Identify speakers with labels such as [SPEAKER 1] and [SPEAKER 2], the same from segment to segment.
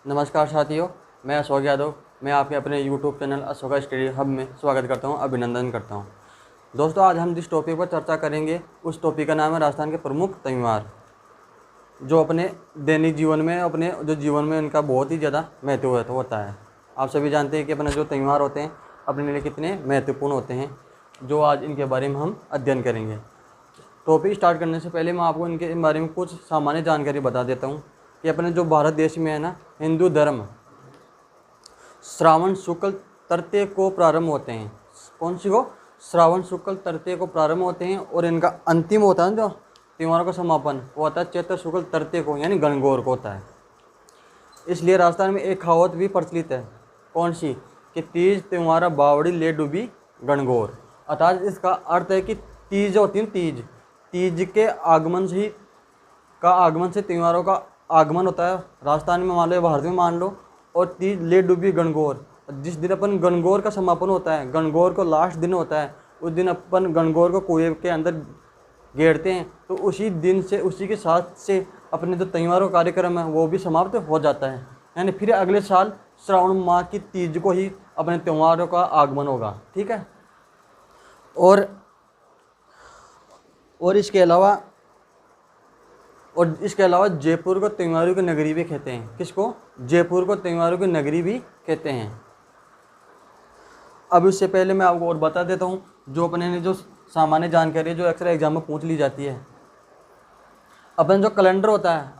[SPEAKER 1] नमस्कार साथियों, मैं अशोक यादव। मैं आपके अपने YouTube channel Ashok study hub में स्वागत करता हूं, अभिनंदन करता हूं। दोस्तों, आज हम जिस टॉपिक पर चर्चा करेंगे उस टॉपिक का नाम है राजस्थान के प्रमुख त्यौहार, जो अपने दैनिक जीवन में अपने जो जीवन में उनका बहुत ही ज़्यादा महत्व होता है। आप सभी जानते हैं कि अपने जो त्यौहार होते हैं अपने लिए कितने महत्वपूर्ण होते हैं, जो आज इनके बारे में हम अध्ययन करेंगे। टॉपिक स्टार्ट करने से पहले मैं आपको इनके बारे में कुछ सामान्य जानकारी बता देता हूँ कि अपने जो भारत देश में है ना, हिंदू धर्म श्रावण शुक्ल तृतीया को प्रारंभ होते हैं। कौन सी को? श्रावण शुक्ल तृतीया को प्रारंभ होते हैं और इनका अंतिम होता है जो त्योहारों का समापन वो होता है चैत्र शुक्ल तृतीया को, यानी गणगौर को होता है। इसलिए राजस्थान में एक कहावत भी प्रचलित है। कौन सी? कि तीज त्योहारा बावड़ी ले डूबी गणगौर। अर्थात इसका अर्थ है कि तीज होती है, तीज के आगमन से त्योहारों का आगमन होता है। राजस्थान में मान लो, भारत में मान लो, और तीज ले डूबी गणगौर। जिस दिन अपन गणगौर का समापन होता है, गणगौर को लास्ट दिन होता है, उस दिन अपन गणगौर को कुएं के अंदर गेरते हैं। तो उसी दिन से, उसी के साथ से अपने जो त्योहारों कार्यक्रम है वो भी समाप्त हो जाता है। यानी फिर अगले साल श्रावण माह की तीज को ही अपने त्योहारों का आगमन होगा। ठीक है। और इसके अलावा जयपुर को त्योहारों की नगरी भी कहते हैं। किसको? जयपुर को त्योहारों की नगरी भी कहते हैं। अब इससे पहले मैं आपको और बता देता हूँ, जो अपने ने जो सामान्य जानकारी है जो अक्सर एग्जाम में पूछ ली जाती है। अपना जो कैलेंडर होता है,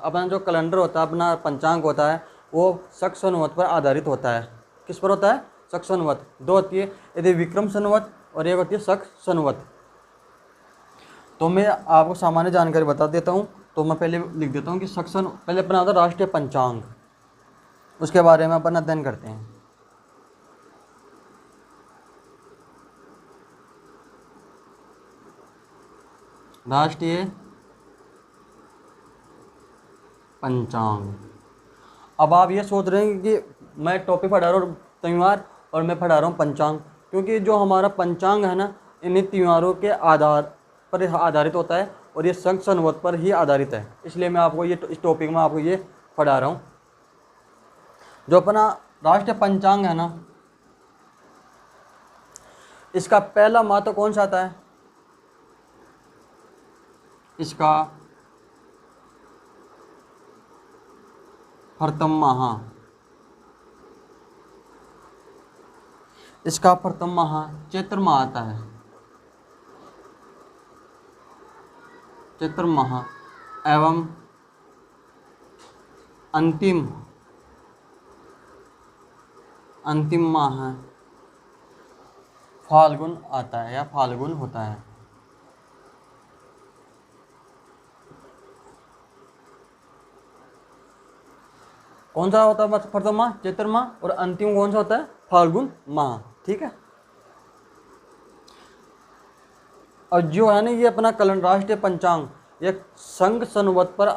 [SPEAKER 1] अपना पंचांग होता है, वो शक संवत पर आधारित होता है। किस पर होता है? शक संवत। दो होती है, यदि विक्रम संवत और एक होती है शक संवत। तो मैं आपको सामान्य जानकारी बता देता हूँ। तो मैं पहले लिख देता हूँ कि सक्शन पहले अपना होता है राष्ट्रीय पंचांग, उसके बारे में अपन अध्ययन करते हैं। राष्ट्रीय पंचांग। अब आप ये सोच रहे हैं कि मैं टॉपिक पढ़ा रहा हूँ त्यौहार और मैं पढ़ा रहा हूँ पंचांग, क्योंकि जो हमारा पंचांग है ना, इन्हीं त्योहारों के आधार पर आधारित होता है और ये शक संवत पर ही आधारित है। इसलिए मैं आपको ये इस टॉपिक में आपको ये पढ़ा रहा हूँ। जो अपना राष्ट्रीय पंचांग है ना, इसका पहला माह तो कौन सा आता है? इसका प्रथम माह चैत्र माह आता है। चैत्र माह एवं अंतिम माह फाल्गुन आता है या फाल्गुन होता है। कौन सा होता है प्रथम माह? चैत्र माह। और अंतिम कौन सा होता है? फाल्गुन माह। ठीक है। और जो है ना, ये अपना राष्ट्रीय पंचांग ये शक संवत पर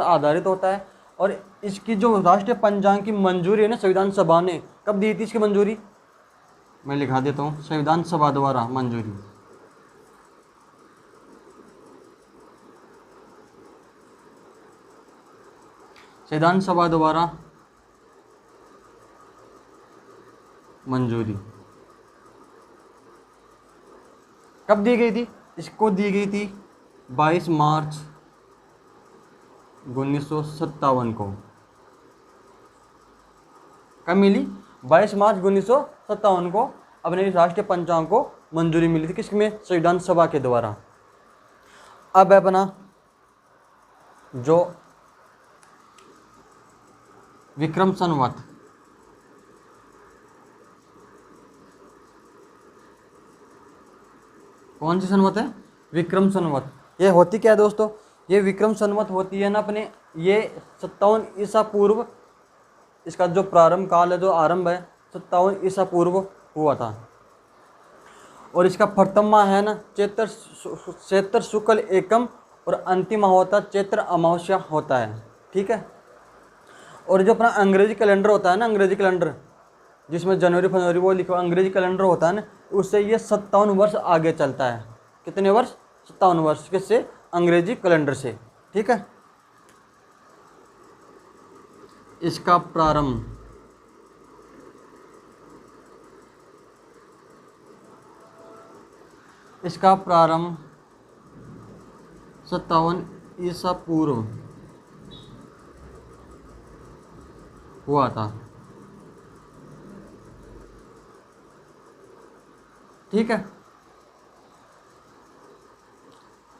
[SPEAKER 1] आधारित होता है। और इसकी जो राष्ट्रीय पंचांग की मंजूरी है ना, संविधान सभा ने कब दी थी इसकी मंजूरी? मैं लिखा देता हूँ, संविधान सभा द्वारा मंजूरी। संविधान सभा द्वारा मंजूरी कब दी गई थी? इसको दी गई थी 22 मार्च 1957 को। कब मिली? 22 मार्च 1957 को अपने राष्ट्रीय पंचांग को मंजूरी मिली थी। किसमें? संविधान सभा के द्वारा। अब अपना जो विक्रम संवत, कौन सी संवत है? विक्रम संवत। ये होती क्या है दोस्तों? ये विक्रम संवत होती है ना अपने, ये 57 ईसा पूर्व, इसका जो प्रारंभ काल है, जो आरंभ है 57 ईसा पूर्व हुआ था। और इसका प्रथम माह है ना चैत्र शुक्ल एकम और अंतिम माह होता है चैत्र अमावस्या होता है। ठीक है। और जो अपना अंग्रेजी कैलेंडर होता है ना, अंग्रेजी कैलेंडर जिसमें जनवरी फरवरी वो लिखा अंग्रेजी कैलेंडर होता है ना, उससे ये 57 वर्ष आगे चलता है। कितने वर्ष? 57 वर्ष। किससे? अंग्रेजी कैलेंडर से। ठीक है। इसका प्रारंभ इसका प्रारंभ 57 ईसा पूर्व हुआ था। ठीक है।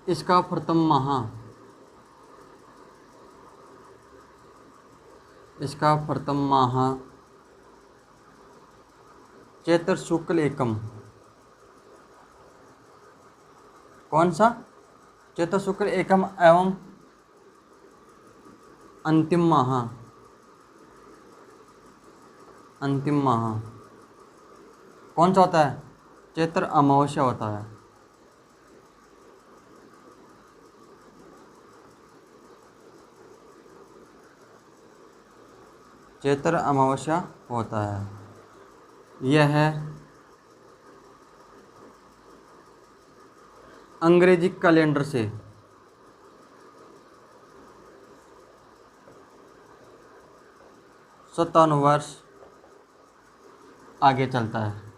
[SPEAKER 1] इसका प्रथम माह चैत्र शुक्ल एकम। कौन सा? चैत्र शुक्ल एकम एवं अंतिम माह कौन सा होता है? चैत्र अमावस्या होता है। चैत्र अमावस्या होता है। यह अंग्रेजी कैलेंडर से 57 वर्ष आगे चलता है।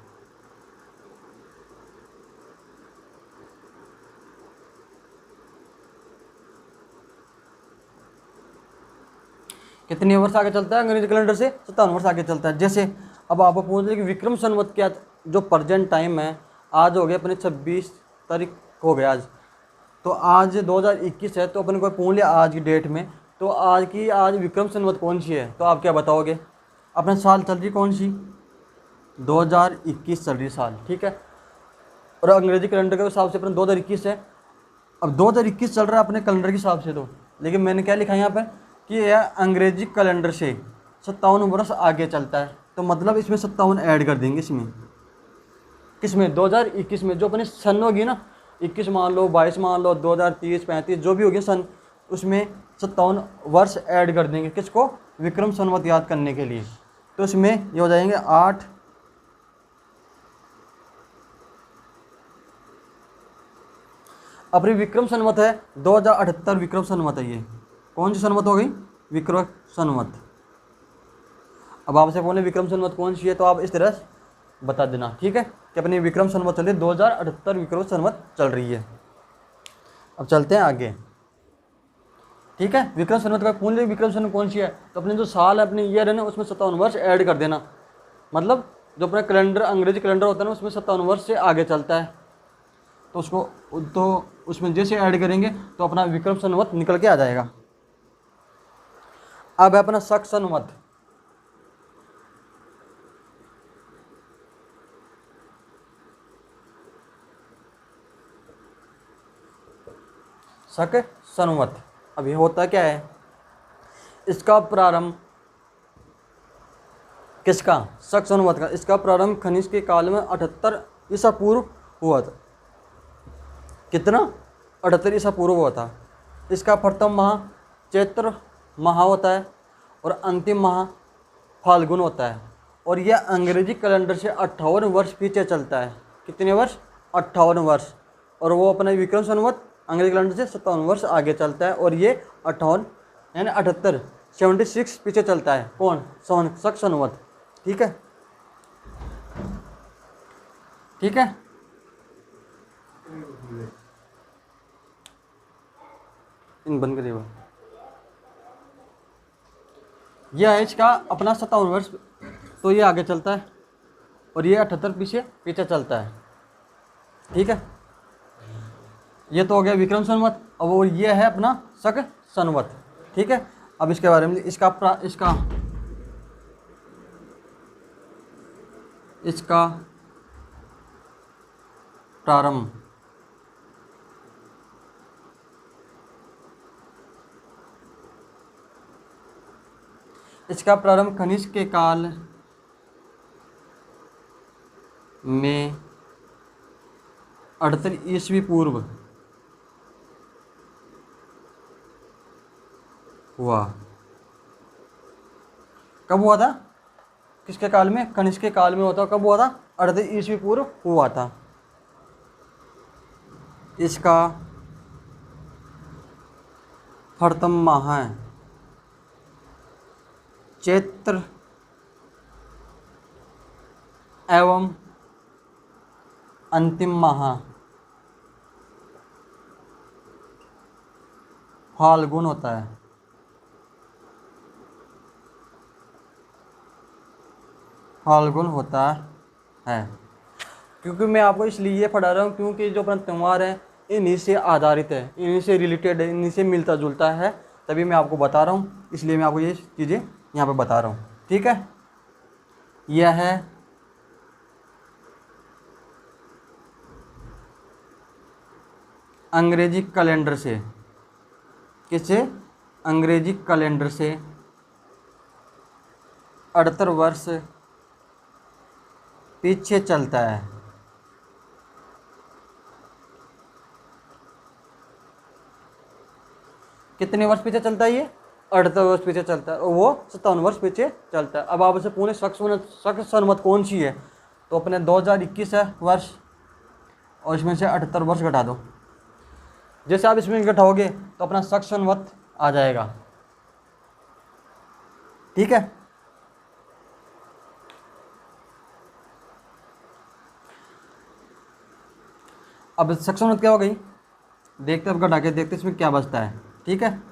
[SPEAKER 1] कितने वर्ष आगे चलता है? अंग्रेजी कैलेंडर से 57 वर्ष आगे चलता है। जैसे अब आप पूछ रहे कि विक्रम संवत क्या, जो प्रेजेंट टाइम है, आज हो गया अपने 26 तारीख हो गया आज, तो आज 2021 है, तो अपन को पूछ लिया आज की डेट में, तो आज विक्रम संवत कौन सी है? तो आप क्या बताओगे? अपना साल चल रही कौन सी? 2021 चल रही साल। ठीक है। और अंग्रेजी कैलेंडर के हिसाब से अपना 2021 है। अब 2021 चल रहा है अपने कैलेंडर के हिसाब से, तो लेकिन मैंने क्या लिखा है यहाँ पर कि यह अंग्रेजी कैलेंडर से 57 वर्ष आगे चलता है। तो मतलब इसमें 57 ऐड कर देंगे इसमें। किसमें? 2021 में। जो अपनी सन होगी ना, 21 मान लो, 22 मान लो, 2030, 35 जो भी होगी सन, उसमें 57 वर्ष ऐड कर देंगे। किसको? विक्रम संवत याद करने के लिए। तो इसमें ये हो जाएंगे 8 अपनी विक्रम संवत है 2078 विक्रम संवत है। ये कौन सी संवत हो गई? विक्रम संवत। अब आपसे बोले विक्रम संवत कौन सी है, तो आप इस तरह बता देना। ठीक है, कि अपनी विक्रम संवत चल रही है 2078 विक्रम संवत चल रही है। अब चलते हैं आगे। ठीक है, विक्रम संवत का पूर्ण विक्रम संवत कौन सी है, तो अपने जो साल है, अपने ईयर है ना, उसमें 57 वर्ष ऐड कर देना। मतलब जो अपना कैलेंडर अंग्रेजी कैलेंडर होता है ना, उसमें 57 वर्ष से आगे चलता है, तो उसमें जैसे ऐड करेंगे तो अपना विक्रम संवत निकल के आ जाएगा। अब है अपना शक संवत। शक संवत। अब ये होता क्या है? इसका प्रारंभ किसका? शक संवत का। इसका प्रारंभ खनिज के काल में 78 ईसा पूर्व हुआ था। कितना? 78 ईसा पूर्व हुआ था। इसका प्रथम माह चैत्र माह होता है और अंतिम माह फाल्गुन होता है। और यह अंग्रेजी कैलेंडर से 58 वर्ष पीछे चलता है। कितने वर्ष? 58 वर्ष। और वो अपना विक्रम संवत अंग्रेजी कैलेंडर से 57 वर्ष आगे चलता है, और ये 58 यानी 78 76 पीछे चलता है। कौन? शक संवत। ठीक है, ठीक है। इन बंद करिए। यह है इसका अपना 57 वर्ष, तो ये आगे चलता है, और ये 78 पीछे चलता है। ठीक है, ये तो हो गया विक्रम संवत। अब वो ये है अपना शक संवत। ठीक है, अब इसके बारे में इसका प्रारंभ खनिज के काल में 78 ईस्वी पूर्व हुआ। कब हुआ था? किसके काल में? खनिज के काल में होता। कब हुआ था? 38 ईस्वी पूर्व हुआ था। इसका प्रथम माह चैत्र एवं अंतिम माह फाल्गुन होता है। फाल्गुन होता है। क्योंकि मैं आपको इसलिए ये पढ़ा रहा हूँ क्योंकि जो अपना त्यौहार है इन्हीं से आधारित है, इन्हीं से रिलेटेड है, इन्हीं से मिलता जुलता है, तभी मैं आपको बता रहा हूँ, इसलिए मैं आपको ये चीज़ें यहाँ पे बता रहा हूँ। ठीक है, यह है अंग्रेजी कैलेंडर से, किससे? अंग्रेजी कैलेंडर से 78 वर्ष पीछे चलता है। कितने वर्ष पीछे चलता है ये? 78 वर्ष पीछे चलता है, और वो 57 वर्ष पीछे चलता है। अब आप उसे पूरे शख्स सनमत कौन सी है, तो अपने 2021 है वर्ष, और इसमें से 78 वर्ष घटा दो। जैसे आप इसमें घटाओगे तो अपना शख्स सनमत आ जाएगा। ठीक है, अब शख्स सनमत क्या हो गई, देखते अब घटा के देखते इसमें क्या बचता है। ठीक है,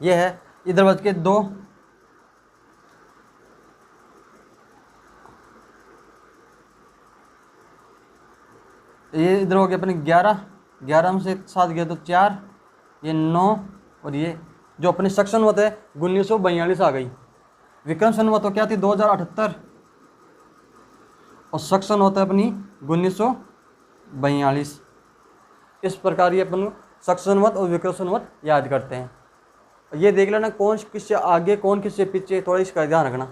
[SPEAKER 1] ये है, इधर बच के 2, ये इधर हो गया अपने 11, 11 में से 7 गया तो 4, ये 9, और ये जो अपने शक संवत है 1942 आ गई। विक्रम संवत तो क्या थी 2078, और शक संवत है अपनी 1942। इस प्रकार ये अपन शक संवत और विक्रम संवत याद करते हैं। ये देख लेना कौन किससे आगे कौन किससे पीछे, थोड़ा इसका ध्यान रखना।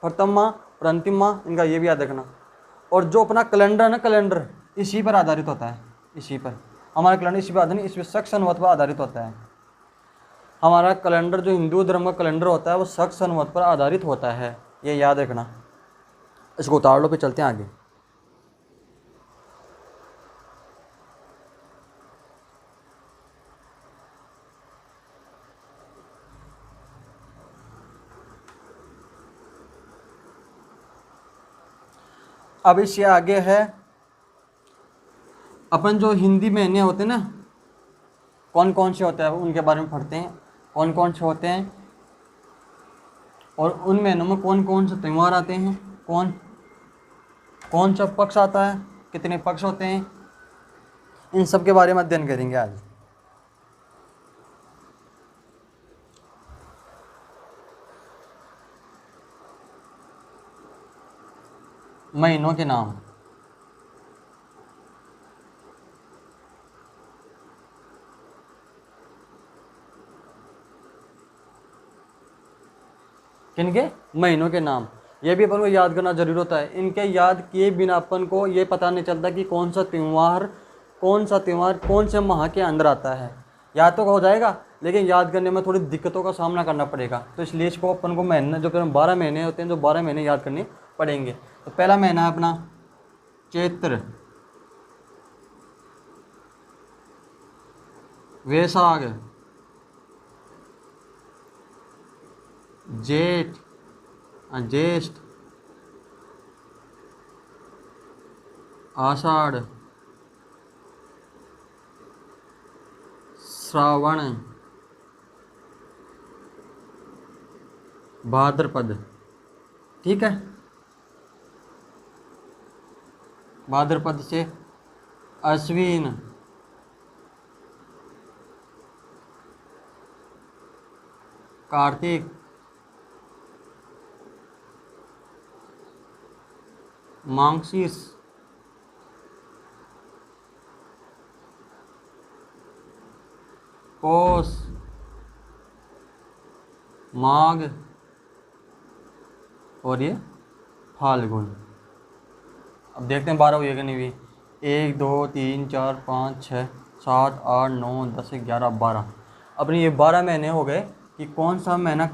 [SPEAKER 1] प्रथम माह और अंतिम माह इनका ये भी याद रखना। और जो अपना कैलेंडर है ना, कैलेंडर इसी पर आधारित होता है, इसी पर हमारा कैलेंडर इसी पर आधारित, इसमें शक संवत पर आधारित होता है। हमारा कैलेंडर जो हिंदू धर्म का कैलेंडर होता है वो शक संवत पर आधारित होता है, ये याद रखना। इसको उतार लो, पे चलते हैं आगे। अब इससे आगे है अपन जो हिंदी महीने होते हैं ना, कौन कौन से होते हैं उनके बारे में पढ़ते हैं, कौन कौन से होते हैं और उन महीनों में कौन कौन से त्यौहार आते हैं, कौन कौन सा पक्ष आता है, कितने पक्ष होते हैं, इन सब के बारे में अध्ययन करेंगे आज। महीनों के नाम, किनके? महीनों के नाम। ये भी अपन को याद करना जरूर होता है। इनके याद किए बिना अपन को ये पता नहीं चलता कि कौन सा त्यौहार कौन से माह के अंदर आता है। याद तो हो जाएगा लेकिन याद करने में थोड़ी दिक्कतों का सामना करना पड़ेगा। तो इसलिए इसको अपन को महीने जो 12 महीने होते हैं, जो 12 महीने याद करने पड़ेंगे। तो पहला महीना है अपना चैत्र, वैशाख, जेठ, ज्येष्ठ, आषाढ़, श्रावण, भाद्रपद। ठीक है, भाद्रपद से अश्विन, कार्तिक, मार्गशीर्ष, पौष, माघ और ये फाल्गुन। अब देखते हैं 12 हुई है कि नहीं हुई। 1 2 3 4 5 6 7 8 9 10 11 12। अपने ये 12 महीने हो गए कि कौन सा महीना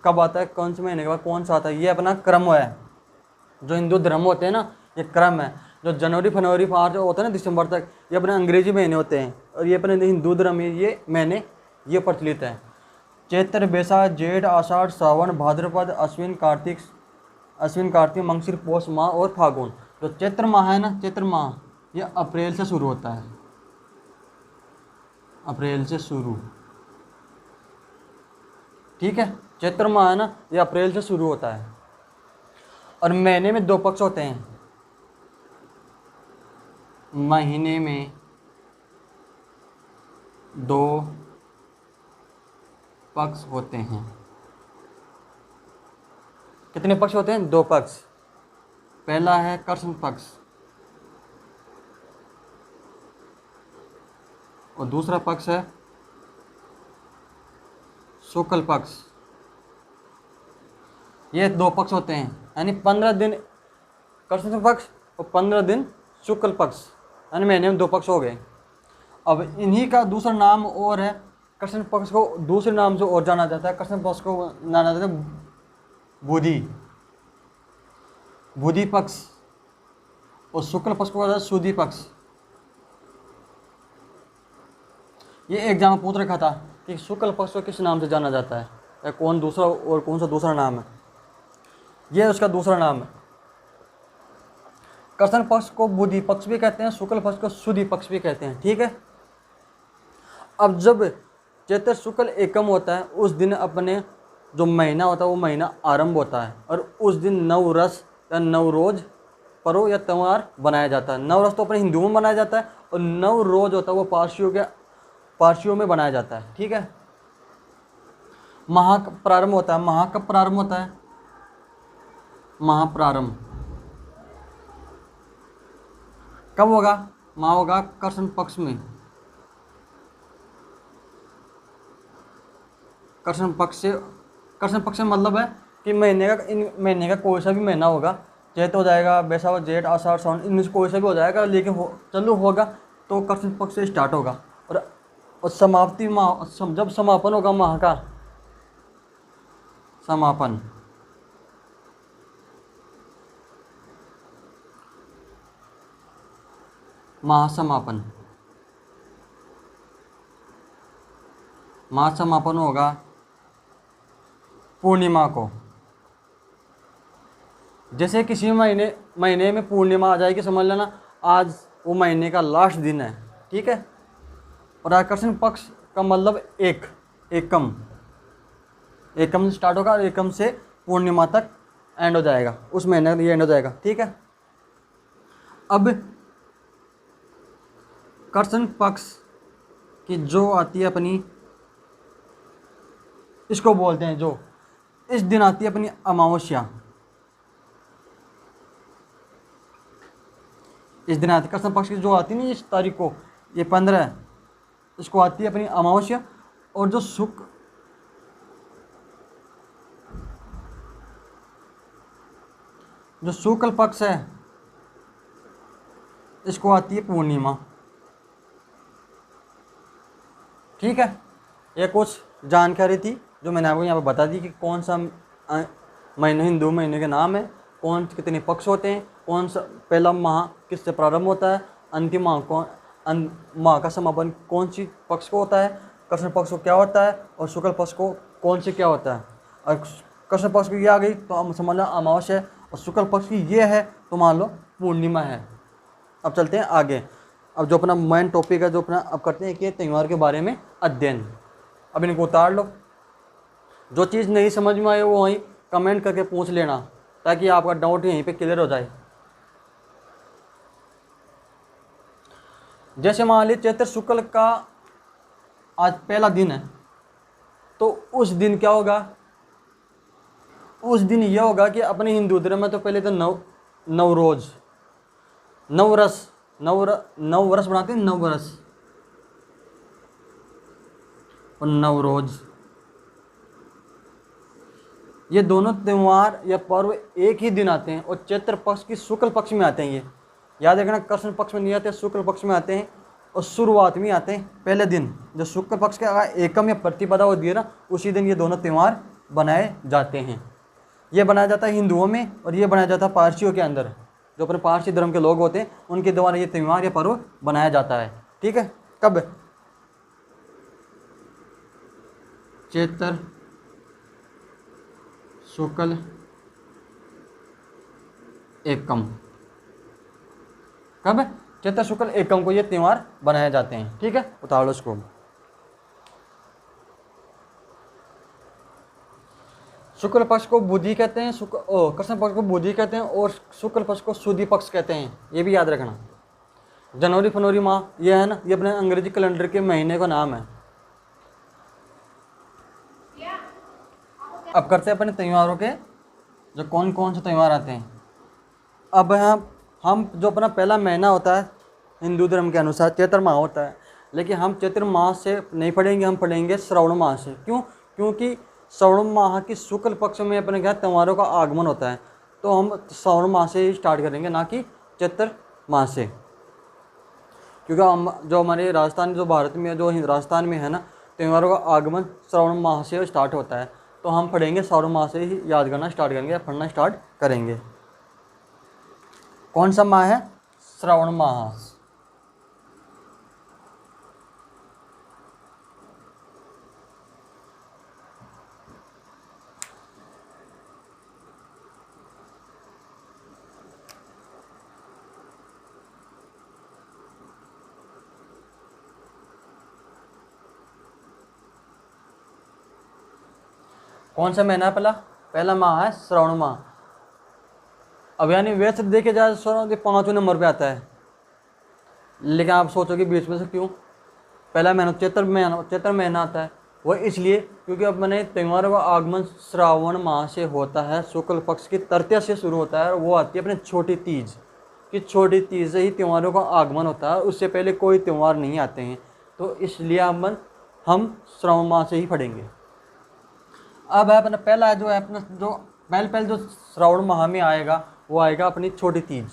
[SPEAKER 1] कब आता है, कौन से महीने के बाद कौन सा आता है। ये अपना क्रम है। जो हिंदू धर्म होते हैं ना, ये क्रम है। जो जनवरी फरवरी मार्च होता है ना, दिसंबर तक, ये अपने अंग्रेजी महीने होते हैं। और ये अपने हिंदू धर्म में ये महीने ये प्रचलित है। चैत्र बैसाख जेठ आषाढ़ श्रावण भाद्रपद अश्विन कार्तिक मंगशीर पौष माह और फागुन। जो चैत्र माह है ना, चैत्र माह ये अप्रैल से शुरू होता है, अप्रैल से शुरू, ठीक है। चैत्र माह है ना, ये अप्रैल से शुरू होता है और महीने में 2 पक्ष होते हैं। महीने में 2 पक्ष होते हैं। कितने पक्ष होते हैं? 2 पक्ष। पहला है कृष्ण पक्ष और दूसरा पक्ष है शुक्ल पक्ष। ये 2 पक्ष होते हैं, यानी 15 दिन कृष्ण पक्ष और 15 दिन शुक्ल पक्ष, यानी महीने में 2 पक्ष हो गए। अब इन्हीं का दूसरा नाम और है, कृष्ण पक्ष को दूसरे नाम से और जाना जाता है। कृष्ण पक्ष को जाना जाता है बुधि पक्ष और शुक्ल पक्ष को जाता है सुदी पक्ष। ये एग्जाम में पूछ रखा था कि शुक्ल पक्ष को किस नाम से जाना जाता है, या कौन सा दूसरा नाम है। ये उसका दूसरा नाम है। कृष्ण पक्ष को बुधि पक्ष भी कहते हैं, शुक्ल पक्ष को सुदी पक्ष भी कहते हैं, ठीक है। अब जब चैत्र शुक्ल एकम होता है, उस दिन अपने जो महीना होता है वो महीना आरंभ होता है और उस दिन नवरस या नवरोज पर्व या त्यौहार बनाया जाता है। नवरस तो अपने हिंदुओं में बनाया जाता है और नवरोज होता है वो पारसियों में बनाया जाता है, ठीक है। माह का प्रारंभ होता है। माह कब प्रारंभ होता है? महाप्रारंभ कब होगा? माह होगा कृष्ण पक्ष में। कृष्ण पक्ष से मतलब है कि महीने का कोई सा भी महीना होगा, चैत्र हो जाएगा, बैसाख जेठ आषाढ़ सावन, इनमें से कोई सा भी हो जाएगा, लेकिन चालू होगा तो कृष्ण पक्ष से स्टार्ट होगा और समाप्ति माह, जब समापन होगा माह का, समापन महासमापन होगा पूर्णिमा को। जैसे किसी महीने में पूर्णिमा आ जाएगी, समझ लेना आज वो महीने का लास्ट दिन है, ठीक है। और आकर्षण पक्ष का मतलब एकम से स्टार्ट होगा और एकम से पूर्णिमा तक एंड हो जाएगा, उस महीने का ये एंड हो जाएगा, ठीक है। अब कृष्ण पक्ष की जो आती है अपनी, इसको बोलते हैं जो इस दिन आती है अपनी अमावस्या। इस दिन आती है कृष्ण पक्ष की जो आती है ना, इस तारीख को, ये 15 है, इसको आती है अपनी अमावस्या। और जो शुक्ल पक्ष है, इसको आती है पूर्णिमा, ठीक है। ये कुछ जानकारी थी जो मैंने आपको यहाँ पर बता दी कि कौन सा महीने, हिंदू महीने के नाम है, कितने पक्ष होते हैं, कौन सा पहला माह किससे प्रारंभ होता है, अंतिम माह का समापन कौन सी पक्ष को होता है, कृष्ण पक्ष को क्या होता है और शुक्ल पक्ष को कौन से क्या होता है। और कृष्ण पक्ष की ये आ गई तो हम समझ लो अमावस्या है, और शुक्ल पक्ष की ये है तो मान लो पूर्णिमा है। अब चलते हैं आगे। अब जो अपना मेन टॉपिक है, जो अपना अब करते हैं कि त्यौहार के बारे में अध्ययन। अब इनको उतार लो, जो चीज़ नहीं समझ में आए वो वहीं कमेंट करके पूछ लेना, ताकि आपका डाउट यहीं पे क्लियर हो जाए। जैसे मान लीजिए चैत्र शुक्ल का आज पहला दिन है, तो उस दिन क्या होगा? उस दिन यह होगा कि अपने हिंदू धर्म में तो पहले तो नवरोज, नवरस बनाते हैं, नवरस और नवरोज, ये दोनों त्यौहार या पर्व एक ही दिन आते हैं और चैत्र पक्ष की शुक्ल पक्ष में आते हैं। ये याद रखना, कृष्ण पक्ष में नहीं आते, शुक्ल पक्ष में आते हैं और शुरुआत में आते हैं पहले दिन। जो शुक्ल पक्ष का एकम या प्रतिपदा होती है ना, उसी दिन ये दोनों त्यौहार बनाए जाते हैं। ये बनाया जाता है हिंदुओं में और ये बनाया जाता है पारसियों के अंदर, जो अपने पारसी धर्म के लोग होते हैं उनके द्वारा ये त्यौहार या पर्व बनाया जाता है, ठीक है। कब? चैत्र शुक्ल एकम। कब? चैत्र शुक्ल एकम को ये त्यौहार बनाए जाते हैं। ठीक है, उतार लो इसको। शुक्ल पक्ष को बुधि कहते हैं, कृष्ण पक्ष को बुधि कहते हैं, और शुक्ल पक्ष को सुदी पक्ष कहते हैं, ये भी याद रखना। जनवरी फरवरी माह ये है ना, ये अपने अंग्रेजी कैलेंडर के महीने का नाम है। अब करते हैं अपने त्योहारों के, जो कौन कौन से त्यौहार आते हैं। अब हम जो अपना पहला महीना होता है हिंदू धर्म के अनुसार चैत्र माह होता है, लेकिन हम चैत्र माह से नहीं पढ़ेंगे, हम पढ़ेंगे श्रावण माह से। क्यों? क्योंकि श्रावण माह की शुक्ल पक्ष में अपने क्या त्योहारों का आगमन होता है, तो हम श्रावण माह से ही स्टार्ट करेंगे, ना कि चैत्र माह से। क्योंकि हम जो हमारे राजस्थान, जो भारत में, जो राजस्थान में है ना, त्योहारों का आगमन श्रावण माह से स्टार्ट होता है, तो हम पढ़ेंगे श्रावण माह से ही याद करना स्टार्ट करेंगे या पढ़ना स्टार्ट करेंगे। कौन सा माह है? श्रावण माह। कौन सा महीना है? पहला माह है श्रावण माह। अब यानी वैसे देखे जाए श्रावण 5वें नंबर पे आता है, लेकिन आप सोचोगे बीच में से क्यों? पहला महीना चैत्र महीना आता है, वह इसलिए क्योंकि अब मैंने त्योहारों का आगमन श्रावण माह से होता है, शुक्ल पक्ष की तृतीया से शुरू होता है, और वो आती है अपने छोटी तीज की। छोटी तीज से ही त्योहारों का आगमन होता है, उससे पहले कोई त्यौहार नहीं आते हैं, तो इसलिए हम श्रावण माह से ही पढ़ेंगे। अब है अपना पहला जो है अपना जो पहले जो श्रावण माह में आएगा, वो आएगा अपनी छोटी तीज।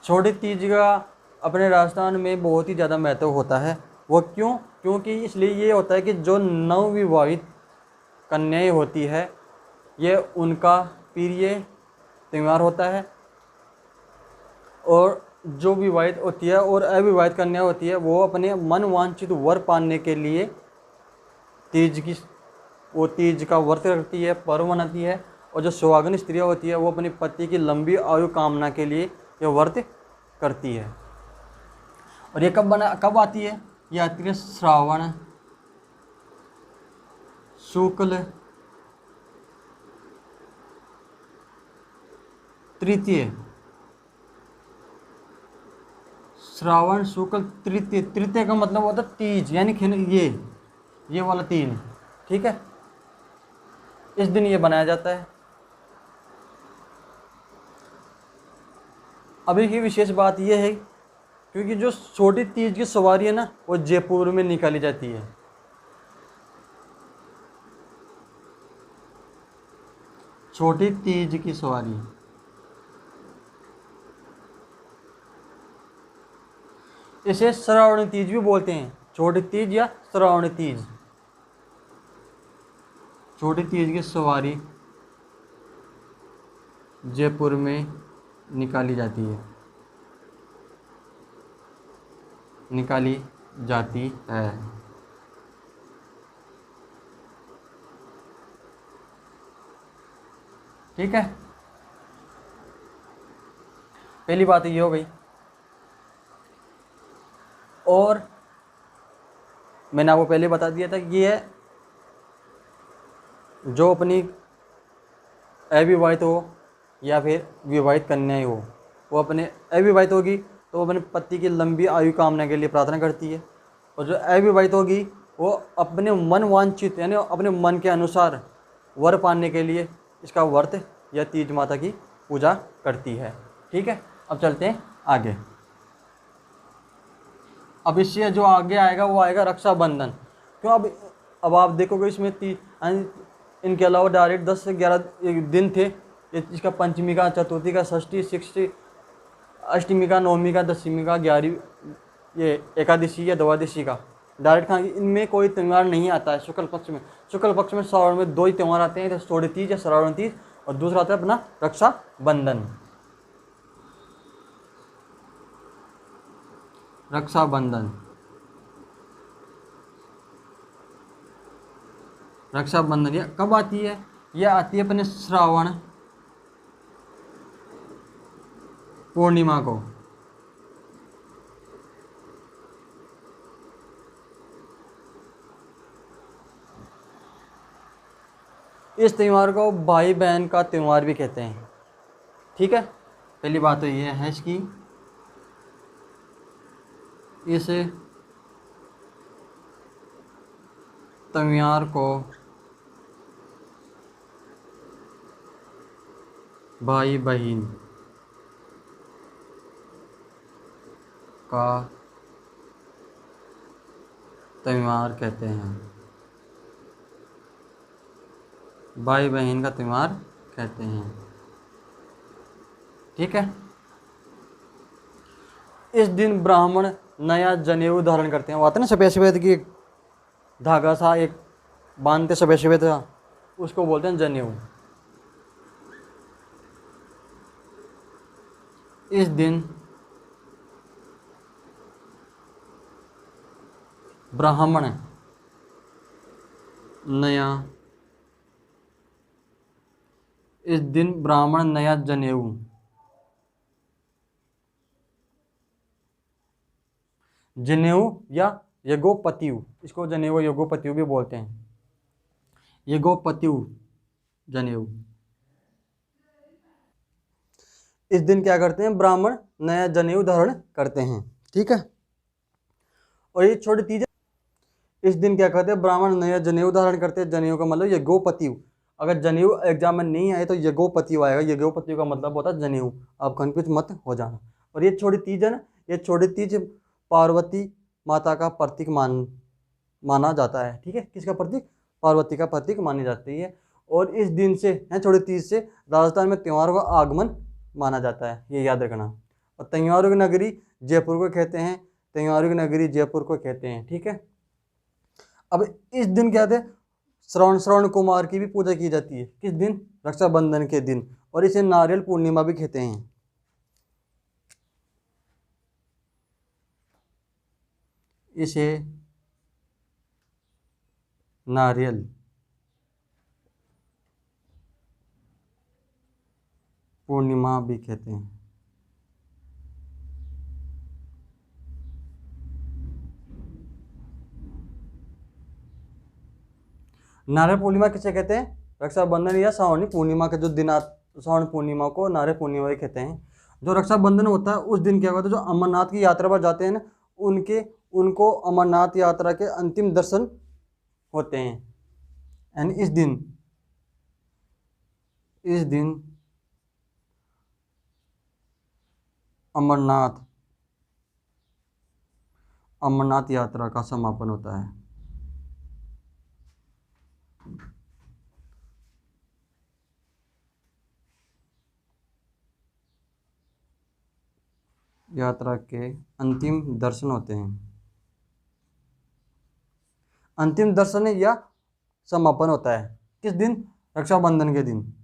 [SPEAKER 1] छोटी तीज का अपने राजस्थान में बहुत ही ज़्यादा महत्व होता है। वो क्यों? क्योंकि इसलिए ये होता है कि जो नवविवाहित कन्याएं होती है, ये उनका प्रिय त्यौहार होता है, और जो विवाहित होती है और अविवाहित कन्या होती है, वो अपने मनवांछित वर पाने के लिए तीज का व्रत रखती है, पर्व मनाती है। और जो सुहागन स्त्रियाँ होती है, वो अपने पति की लंबी आयु कामना के लिए ये व्रत करती है। और ये कब आती है? ये आती है श्रावण शुक्ल तृतीय। श्रावण शुक्ल तृतीय, तृतीय का मतलब होता है तीज, यानी ये वाला तीन। ठीक है, इस दिन ये बनाया जाता है। अभी की विशेष बात यह है क्योंकि जो छोटी तीज की सवारी है ना, वो जयपुर में निकाली जाती है। छोटी तीज की सवारी, इसे श्रावणी तीज भी बोलते हैं। छोटी तीज या श्रावणी तीज। छोटी तीज की सवारी जयपुर में निकाली जाती है, ठीक है। पहली बात ये हो गई। और मैंने आपको पहले बता दिया था कि ये जो अपनी अविवाहित हो या फिर विवाहित कन्याएं हो, वो अपने अविवाहित होगी तो वो अपने पति की लंबी आयु कामना के लिए प्रार्थना करती है, और जो अविवाहित होगी वो अपने मन वांछित यानी अपने मन के अनुसार वर पाने के लिए इसका व्रत या तीज माता की पूजा करती है। ठीक है, अब चलते हैं आगे। अब इससे जो आगे आएगा वो आएगा रक्षाबंधन। क्यों? अब आप देखोगे इसमें इनके अलावा डायरेक्ट 10 से 11 दिन थे। इसका पंचमी का, चतुर्थी का, षष्ठी, शिष्टी, अष्टमी का, नवमी का, दशमी का, 11वीं, ये एकादशी या द्वादशी का डायरेक्ट कहाँ, इनमें कोई त्यौहार नहीं आता है शुक्ल पक्ष में। शुक्ल पक्ष में श्रावण में 2 ही त्यौहार आते हैं, छोटी तीज या श्रावण तीज, और दूसरा आता है अपना रक्षाबंधन। रक्षाबंधन। रक्षाबंधन ये कब आती है? ये आती है अपने श्रावण पूर्णिमा को। इस त्यौहार को भाई बहन का त्यौहार भी कहते हैं। ठीक है, पहली बात तो ये है इसकी, इस त्यौहार को भाई बहन का त्यौहार कहते हैं। भाई बहन का त्यौहार कहते हैं। ठीक है, इस दिन ब्राह्मण नया जनेऊ धारण करते हैं। वो आता है ना सफ़ेद सफ़ेद की धागा सा एक बांधते सफ़ेद सफ़ेद सा, उसको बोलते हैं जनेऊ। इस दिन ब्राह्मण नया जनेऊ या यज्ञोपवीत, इसको जनेऊ यज्ञोपवीत भी बोलते हैं। यज्ञोपवीत जनेऊ। इस दिन क्या करते हैं? ब्राह्मण नया जनेऊ धारण करते हैं। ठीक है, और ये छोटी तीज, इस दिन क्या करते हैं? ब्राह्मण नया जनेऊ धारण करते हैं। जनेऊ का मतलब यज्ञोपवीत। अगर जनेऊ एग्जाम में नहीं आए तो यज्ञोपवीत आएगा। यज्ञोपवीत का मतलब होता है जनेऊ। आप कंफ्यूज मत हो जाना। और ये छोटी तीज है ना, ये छोटी तीज पार्वती माता का प्रतीक माना जाता है। ठीक है, किसका प्रतीक? पार्वती का प्रतीक मानी जाती है। और इस दिन से है, छोटी तीज से राजस्थान में त्योहारों का आगमन माना जाता है, ये याद रखना। और त्योहारों की नगरी जयपुर को कहते हैं। त्योहारों की नगरी जयपुर को कहते हैं। ठीक है, अब इस दिन क्या कहते हैं? श्रवण कुमार की भी पूजा की जाती है। किस दिन? रक्षाबंधन के दिन। और इसे नारियल पूर्णिमा भी कहते हैं। इसे नारियल पूर्णिमा भी कहते हैं। नारियल पूर्णिमा किसे कहते हैं? रक्षाबंधन या श्रावणी पूर्णिमा के जो दिन श्रावण पूर्णिमा को नारियल पूर्णिमा भी कहते हैं। जो रक्षाबंधन होता है उस दिन क्या होता है? जो अमरनाथ की यात्रा पर जाते हैं ना, उनको अमरनाथ यात्रा के अंतिम दर्शन होते हैं। एंड इस दिन अमरनाथ यात्रा का समापन होता है। यात्रा के अंतिम दर्शन होते हैं। अंतिम दर्शन या समापन होता है किस दिन? रक्षाबंधन के दिन।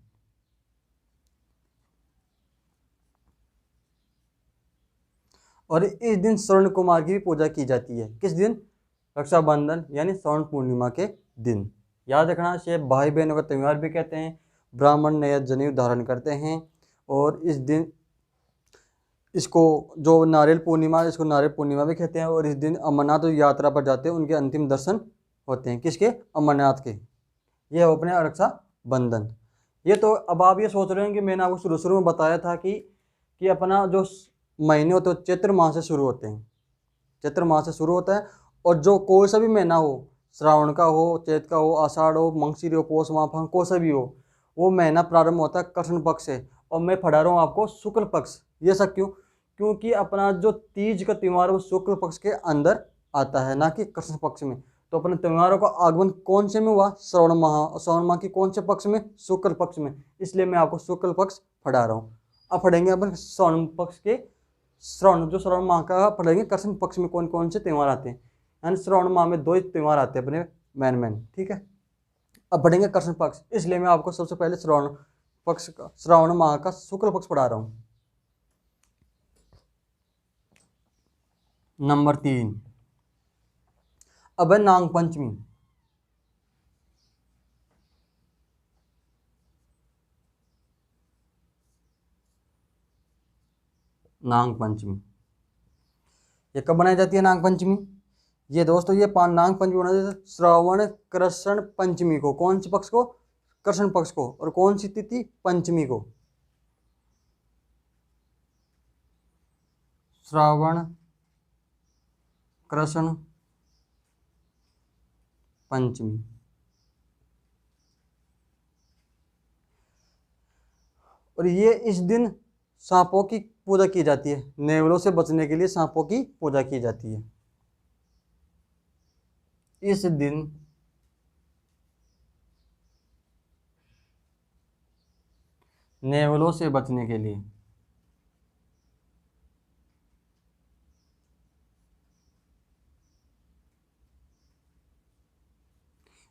[SPEAKER 1] और इस दिन स्वर्ण कुमार की भी पूजा की जाती है। किस दिन? रक्षाबंधन यानी स्वर्ण पूर्णिमा के दिन। याद रखना, से भाई बहनों का त्यौहार भी कहते हैं। ब्राह्मण नया जनेऊ धारण करते हैं। और इस दिन इसको जो नारियल पूर्णिमा, इसको नारियल पूर्णिमा भी कहते हैं। और इस दिन अमरनाथ यात्रा पर जाते हैं, उनके अंतिम दर्शन होते हैं। किसके? अमरनाथ के। ये हो अपने रक्षाबंधन। ये तो अब आप ये सोच रहे हैं कि मैंने आपको शुरू में बताया था कि अपना जो महीने होते हैं चैत्र माह से शुरू होते हैं। चैत्र माह से शुरू होता है। और जो कोई सा भी महीना हो, श्रावण का हो, चैत का हो, आषाढ़ हो, मंगशीर हो, पौष माह, फाल्गुन, कोई सा भी हो, वो महीना प्रारंभ होता है कृष्ण पक्ष से। और मैं पढ़ा रहा हूँ आपको शुक्ल पक्ष। ये सब क्यों? क्योंकि अपना जो तीज का त्यौहार वो शुक्ल पक्ष के अंदर आता है, ना कि कृष्ण पक्ष में। तो अपने त्योहारों का आगमन कौन से में हुआ? श्रावण माह। और श्रावण माह की कौन से पक्ष में? शुक्ल पक्ष में। इसलिए मैं आपको शुक्ल पक्ष पढ़ा रहा हूँ। अब पढ़ेंगे अपन श्रावण पक्ष के जो श्रावण माह का पढ़ेंगे कृष्ण पक्ष में कौन कौन से त्यौहार आते हैं। यानी श्रावण माह में 2 ही त्यौहार आते हैं अपने मैन। ठीक है, अब पढ़ेंगे कृष्ण पक्ष। इसलिए मैं आपको सबसे पहले श्रावण माह का शुक्ल पक्ष पढ़ा रहा हूँ। नंबर 3, अब है नाग पंचमी। नाग पंचमी ये कब बनाई जाती है नाग पंचमी? ये दोस्तों ये नाग पंचमी बनाई जाती है श्रावण कृष्ण पंचमी को। कौन सी पक्ष को? कृष्ण पक्ष को। और कौन सी तिथि? पंचमी को। श्रावण कृष्ण पंचमी। और ये इस दिन सांपों की पूजा की जाती है। नेवलों से बचने के लिए सांपों की पूजा की जाती है इस दिन। नेवलों से बचने के लिए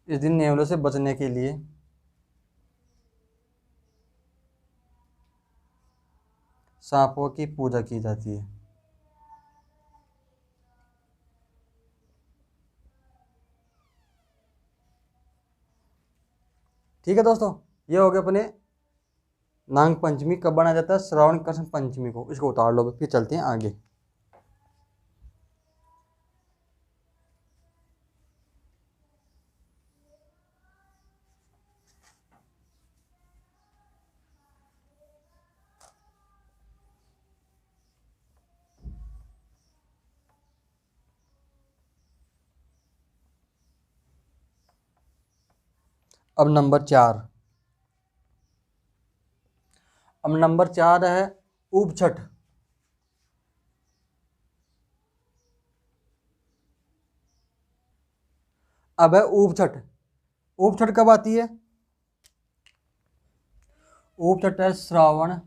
[SPEAKER 1] इस दिन नेवलों से बचने के लिए सांपों की पूजा की जाती है। ठीक है दोस्तों, ये हो गया अपने नाग पंचमी। कब बनाया जाता है? श्रावण कृष्ण पंचमी को। इसको उतार लो, फिर चलते हैं आगे। अब नंबर 4। अब नंबर 4 है उपछठ। अब है उपछठ। उपछठ कब आती है? उपछठ है श्रावण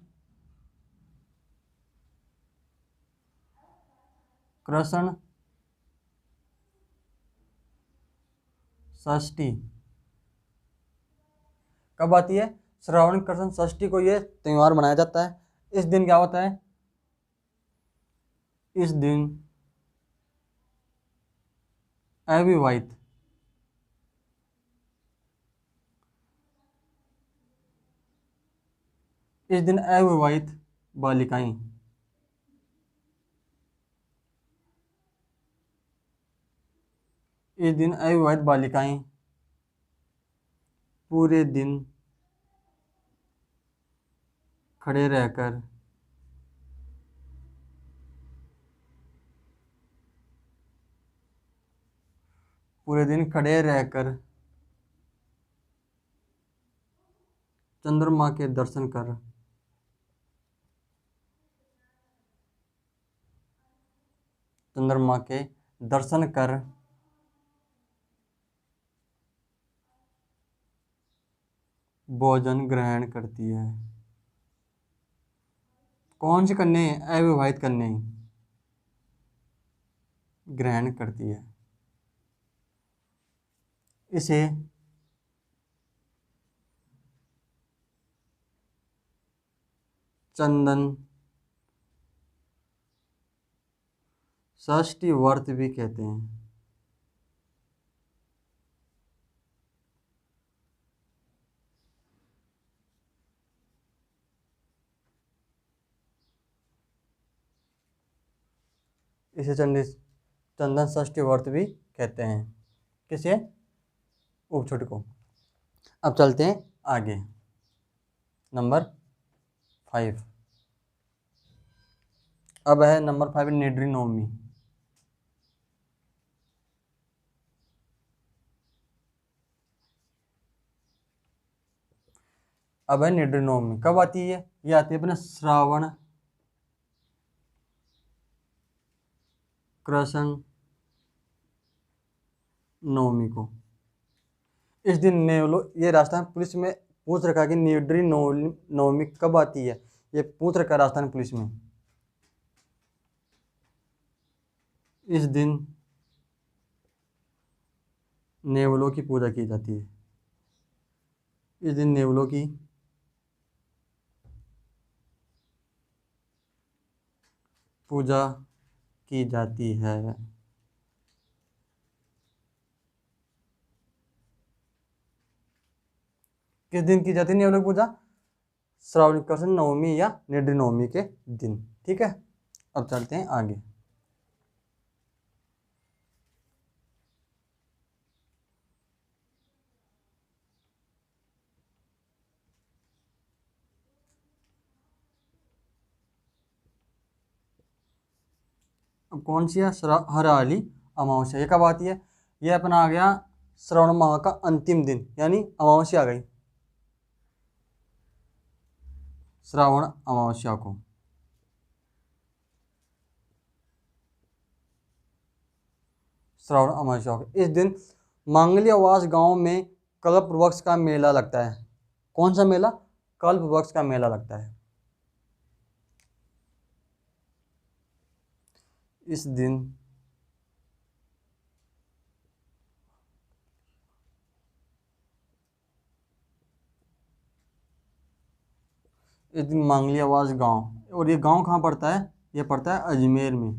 [SPEAKER 1] कृष्ण षष्ठी। कब आती है? श्रावण कृष्ण षष्ठी को ये त्योहार मनाया जाता है। इस दिन क्या होता है? इस दिन अविवाहित इस दिन अविवाहित बालिकाएं इस दिन अविवाहित बालिकाएं पूरे दिन खड़े रहकर पूरे दिन खड़े रहकर चंद्रमा के दर्शन कर चंद्रमा के दर्शन कर भोजन ग्रहण करती है। कौन सी कन्याएं? अविवाहित कन्याएं ग्रहण करती है। इसे चंदन षष्ठी व्रत भी कहते हैं। इसे चंदन षष्ठी व्रत भी कहते हैं। किसे? उपछठ को। अब चलते हैं आगे। नंबर 5। अब है नंबर 5 निड्री नवमी। अब है निड्री नवमी। कब आती है? ये आती है अपने श्रावण कृष्ण नवमी को। इस दिन नेवलो ये राजस्थान पुलिस में पूछ रखा कि निड्री नवमी कब आती है। ये पूछ रखा राजस्थान पुलिस में। इस दिन नेवलों की पूजा की जाती है। इस दिन नेवलों की पूजा की जाती है। किस दिन की जाती है नवलक पूजा? श्रावण कृष्ण नवमी या निर्जल नवमी के दिन। ठीक है, अब चलते हैं आगे। अब कौन सी है? हरियाली अमावस्या। ये कब आती है? ये अपना आ गया श्रावण माह का अंतिम दिन, यानी अमावस्या आ गई श्रावण अमावस्या को। श्रावण अमावस्या को इस दिन मांगलियावास गांव में कल्प वृक्ष का मेला लगता है। कौन सा मेला? कल्प वृक्ष का मेला लगता है। इस दिन मांगलियावास गांव, और ये गांव कहाँ पड़ता है? ये पड़ता है अजमेर में।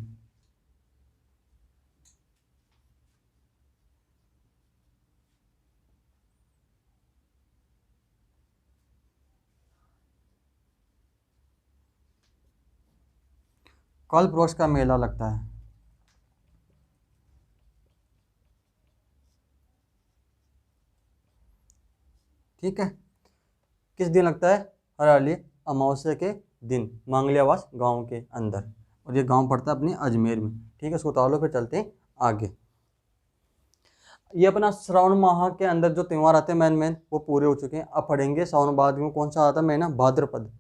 [SPEAKER 1] कल्प वृक्ष का मेला लगता है। ठीक है, किस दिन लगता है? हरियाली अमावस्या के दिन मांगलियावास गांव के अंदर, और ये गांव पड़ता है अपने अजमेर में। ठीक है, इसको उतार लो, फिर चलते हैं आगे। ये अपना श्रावण माह के अंदर जो त्यौहार आते हैं मेन मेन वो पूरे हो चुके हैं। अब पढ़ेंगे सावन बाद में कौन सा आता है महीना? भाद्रपद।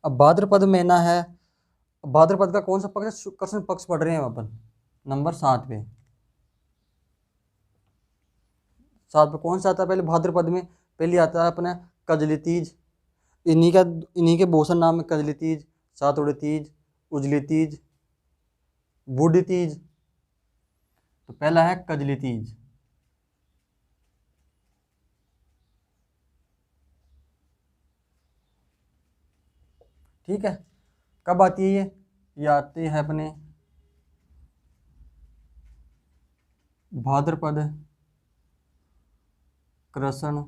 [SPEAKER 1] अब भाद्रपद महीना है। भाद्रपद का कौन सा पक्ष है? कृष्ण पक्ष पढ़ रहे हैं अपन, नंबर 7 पे। 7 पे कौन सा आता है पहले भाद्रपद में? पहले आता है अपना कजली तीज। इन्हीं के भूषण नाम है कजली तीज, सातुड़ तीज, उजली तीज, बूढ़ी तीज। तो पहला है कजली तीज। ठीक है, कब आती है ये आती है अपने भाद्रपद कृष्ण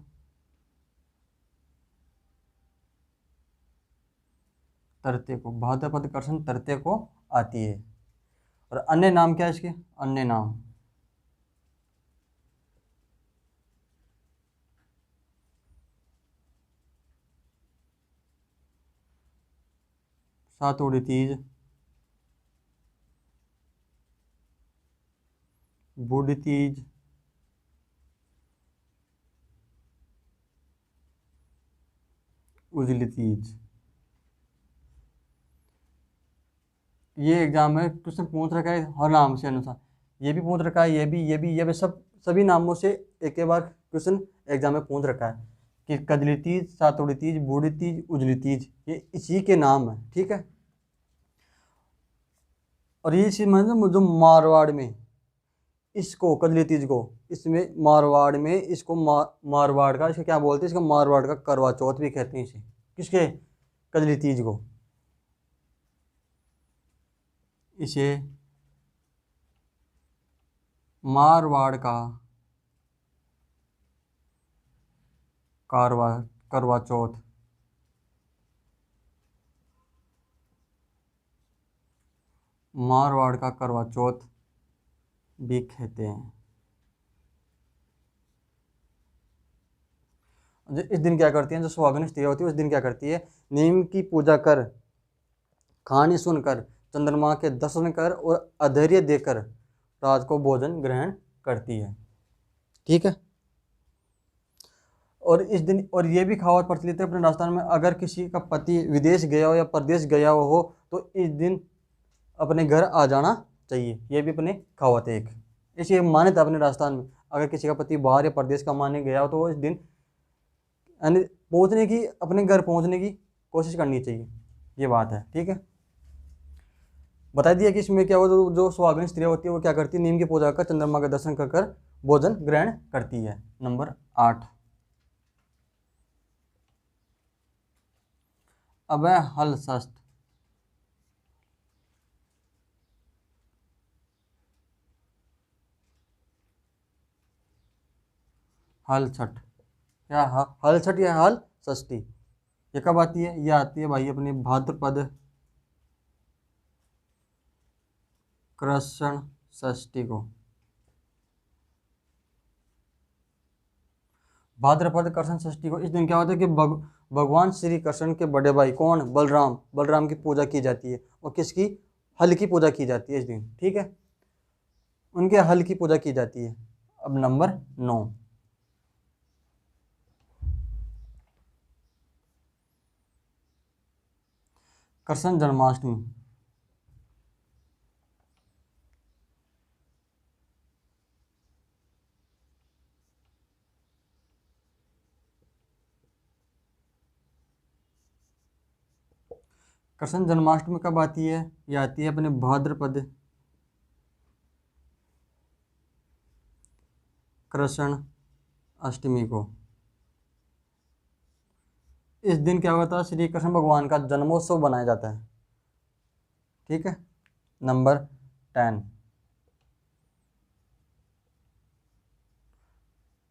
[SPEAKER 1] तृतीया को। भाद्रपद कृष्ण तृतीया को आती है। और अन्य नाम क्या है इसके? अन्य नाम सातुड़ी तीज, बूढ़ी तीज, उजली तीज। ये एग्जाम में क्वेश्चन पूछ रखा है हर नाम से अनुसार। ये भी पूछ रखा है, ये भी सब सभी नामों से एक बार क्वेश्चन एग्जाम में पूछ रखा है कि कजली तीज, सातुड़ी तीज, बूढ़ी तीज, उजली तीज, ये इसी के नाम है। ठीक है, और ये चीज मतलब जो मारवाड़ में इसको कजली तीज को, इसमें मारवाड़ में इसको मारवाड़ का इसको क्या बोलते हैं? इसको मारवाड़ का करवा चौथ भी कहते हैं इसे। किसके? कजली तीज को। इसे मारवाड़ का करवा चौथ, मारवाड़ का करवा चौथ भी कहते हैं। इस दिन क्या करती हैं? जो सुहागिन स्त्री होती है उस दिन क्या करती है? नीम की पूजा कर, कहानी सुनकर, चंद्रमा के दर्शन कर और अधैर्य देकर रात को भोजन ग्रहण करती है। ठीक है, और इस दिन और ये भी कहावत प्रचलित है अपने राजस्थान में, अगर किसी का पति विदेश गया हो या परदेश गया हो तो इस दिन अपने घर आ जाना चाहिए। ये भी अपने कहावत है एक, ऐसी मान्यता अपने राजस्थान में। अगर किसी का पति बाहर या परदेश कमाने गया हो तो वो इस दिन यानी पहुँचने की, अपने घर पहुँचने की कोशिश करनी चाहिए। ये बात है। ठीक है, बता दिया कि इसमें क्या हुआ, जो सुहागिन स्त्रियाँ होती है वो क्या करती है, नीम की पूजा कर, चंद्रमा का दर्शन कर कर भोजन ग्रहण करती है। नंबर 8। अब है हल शस्त। हल छठ या हल छठ या हल षष्ठी, ये कब आती है? ये आती है भाई अपनी भाद्रपद कृष्ण षष्ठी को। भाद्रपद कृष्ण षष्ठी को इस दिन क्या होता है कि भगवान श्री कृष्ण के बड़े भाई कौन, बलराम, बलराम की पूजा की जाती है। और किसकी? हल की पूजा की जाती है इस दिन, ठीक है, उनके हल की पूजा की जाती है। अब नंबर 9। कृष्ण जन्माष्टमी। कृष्ण जन्माष्टमी कब आती है? ये आती है अपने भाद्रपद कृष्ण अष्टमी को। इस दिन क्या होता है, श्री कृष्ण भगवान का जन्मोत्सव बनाया जाता है, ठीक है। नंबर 10।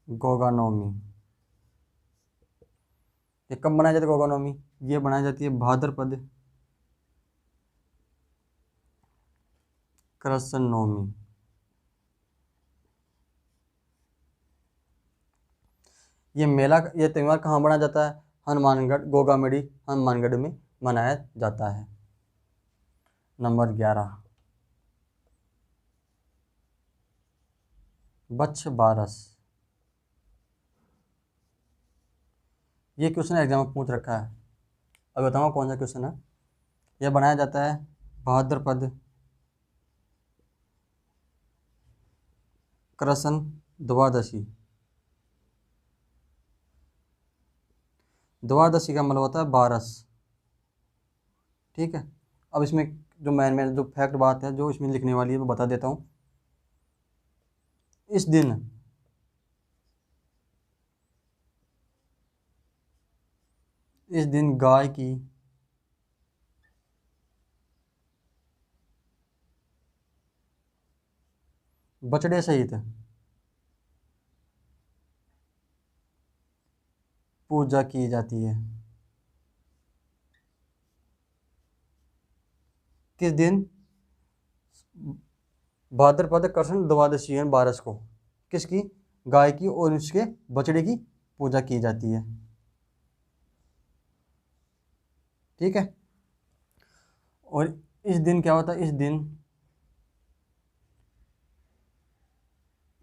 [SPEAKER 1] गोगा नवमी। ये कब मनाई जाती है गोगा नवमी? ये बनाई जाती है भाद्रपद कृष्ण नवमी। ये त्यौहार कहाँ मनाया जाता है? हनुमानगढ़, गोगामेड़ी हनुमानगढ़ में मनाया जाता है। नंबर 11। बच्छ बारस। ये क्वेश्चन एग्जाम में पूछ रखा है, अब बताऊँ कौन सा क्वेश्चन है। यह बनाया जाता है भाद्रपद कृष्ण द्वादशी। द्वादशी का मतलब होता है बारस, ठीक है। अब इसमें जो मैन जो फैक्ट बात है जो इसमें लिखने वाली है वो बता देता हूँ। इस दिन गाय की बछड़े सहित पूजा की जाती है। किस दिन? भाद्रपद कृष्ण द्वादशी है बारस को। किसकी? गाय की और उसके बछड़े की पूजा की जाती है, ठीक है। और इस दिन क्या होता है? इस दिन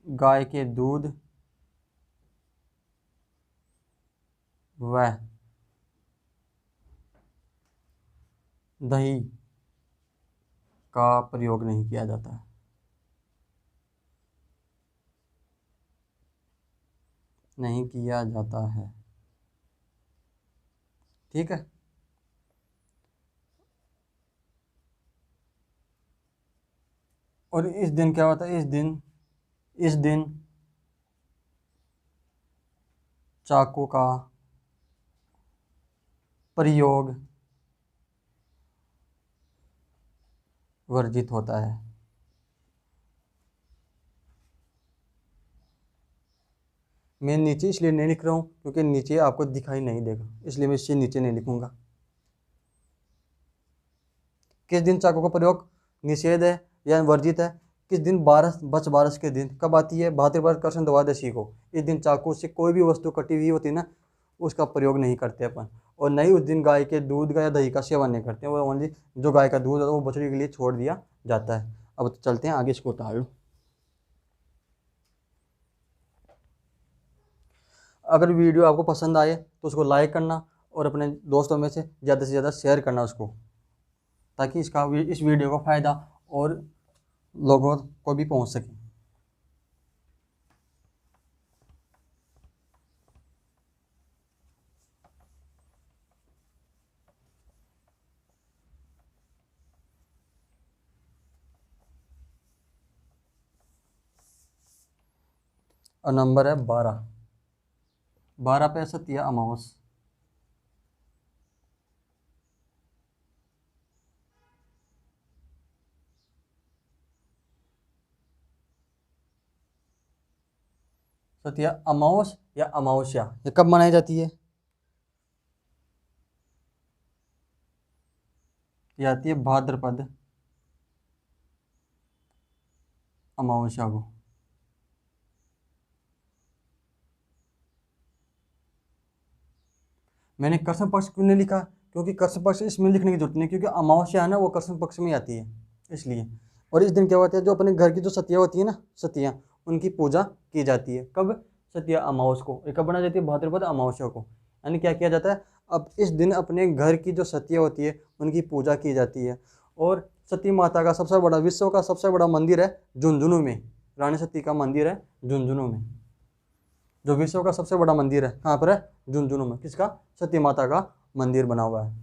[SPEAKER 1] गाय के दूध व दही का प्रयोग नहीं किया जाता है। नहीं किया जाता है, ठीक है। और इस दिन क्या होता है? इस दिन चाकू का प्रयोग वर्जित होता है। मैं नीचे इसलिए नहीं लिख रहा हूँ क्योंकि नीचे आपको दिखाई नहीं देगा, इसलिए मैं इससे नीचे नहीं लिखूंगा। किस दिन चाकू का प्रयोग निषेध है या वर्जित है? किस दिन? बच बारस के दिन। कब आती है? भाद्रपद कृष्ण द्वादशी को। इस दिन चाकू से कोई भी वस्तु कटी हुई होती है ना, उसका प्रयोग नहीं करते अपन। और नहीं उस दिन गाय के दूध का या दही का सेवन नहीं करते हैं, वो ओनली जो गाय का दूध है वो बछड़ी के लिए छोड़ दिया जाता है। अब तो चलते हैं आगे, इसको उतार लो। अगर वीडियो आपको पसंद आए तो उसको लाइक करना और अपने दोस्तों में से ज़्यादा शेयर करना उसको, ताकि इस वीडियो का फ़ायदा और लोगों को भी पहुंच सके। और नंबर है 12। 12 पे सत्य अमावस। सत्य अमावस या अमावस्या ये कब मनाई जाती है? ये आती है भाद्रपद अमावस्या को। मैंने कृष्ण पक्ष क्यों नहीं लिखा? क्योंकि कृष्ण पक्ष इसमें लिखने की जरूरत नहीं, क्योंकि अमावस्या है ना वो कृष्ण पक्ष में आती है इसलिए। और इस दिन क्या होता है, जो अपने घर की जो सतिया होती है ना, सतिया, उनकी पूजा की जाती है। कब? सतिया अमावस को। ये कब बनाई जाती है? भाद्रपद अमावस्या को। यानी क्या किया जाता है, अब इस दिन अपने घर की जो सतिया होती है उनकी पूजा की जाती है। और सती माता का सबसे बड़ा, विश्व का सबसे बड़ा मंदिर है झुंझुनू में। रानी सती का मंदिर है झुंझुनू में। जो विश्व का सबसे बड़ा मंदिर है कहाँ पर है? झुंझुनू में। किसका? सती माता का मंदिर बना हुआ है।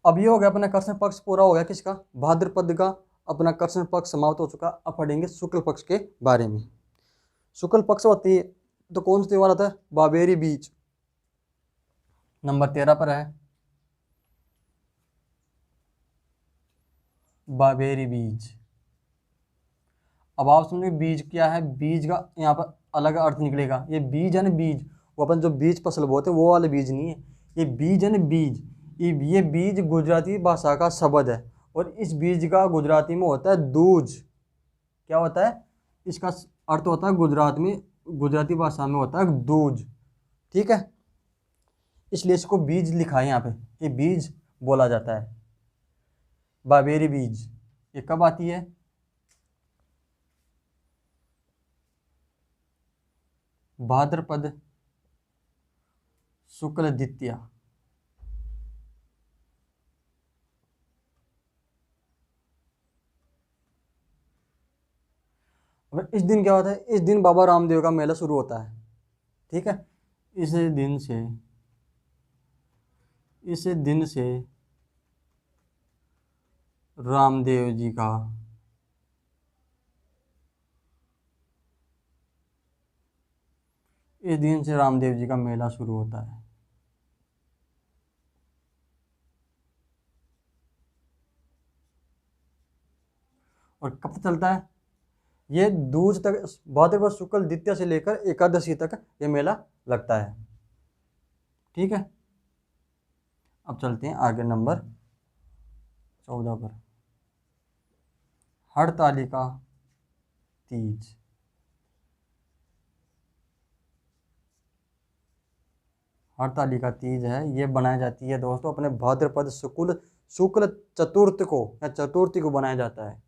[SPEAKER 1] अब ये हो गया अपना कृष्ण पक्ष पूरा हो गया। किसका? भाद्रपद का अपना कृष्ण पक्ष समाप्त हो चुका। अब पढ़ेंगे शुक्ल पक्ष के बारे में। शुक्ल पक्ष होती है तो कौन सा त्योहार आता है? बाबेरी बीज। नंबर 13 पर है बाबेरी बीज। अब आप समझो बीज क्या है। बीज का यहाँ पर अलग अर्थ निकलेगा। ये बीज है ना, बीज, वो अपन जो बीज फसल बोते हैं वो वाले बीज नहीं है। ये बीज है ना, बीज, ये बीज गुजराती भाषा का शब्द है। और इस बीज का गुजराती में होता है दूज। क्या होता है? इसका अर्थ होता है गुजरात में, गुजराती भाषा में होता है दूज। ठीक है, इसलिए इसको बीज लिखा है यहाँ पे। ये बीज बोला जाता है, बाबेरी बीज। ये कब आती है? भाद्रपद शुक्ल द्वितीया। अब इस दिन क्या होता है? इस दिन बाबा रामदेव का मेला शुरू होता है। ठीक है, इस दिन से रामदेव जी का रामदेव जी का मेला शुरू होता है। और कब तक चलता है? ये दूज तक, भाद्रपद शुक्ल द्वितीया से लेकर एकादशी तक ये मेला लगता है। ठीक है, अब चलते हैं आगे नंबर 14 पर। हरतालिका तीज। हरतालिका तीज है, ये बनाई जाती है दोस्तों अपने भाद्रपद शुक्ल चतुर्थ को या चतुर्थी को बनाया जाता है।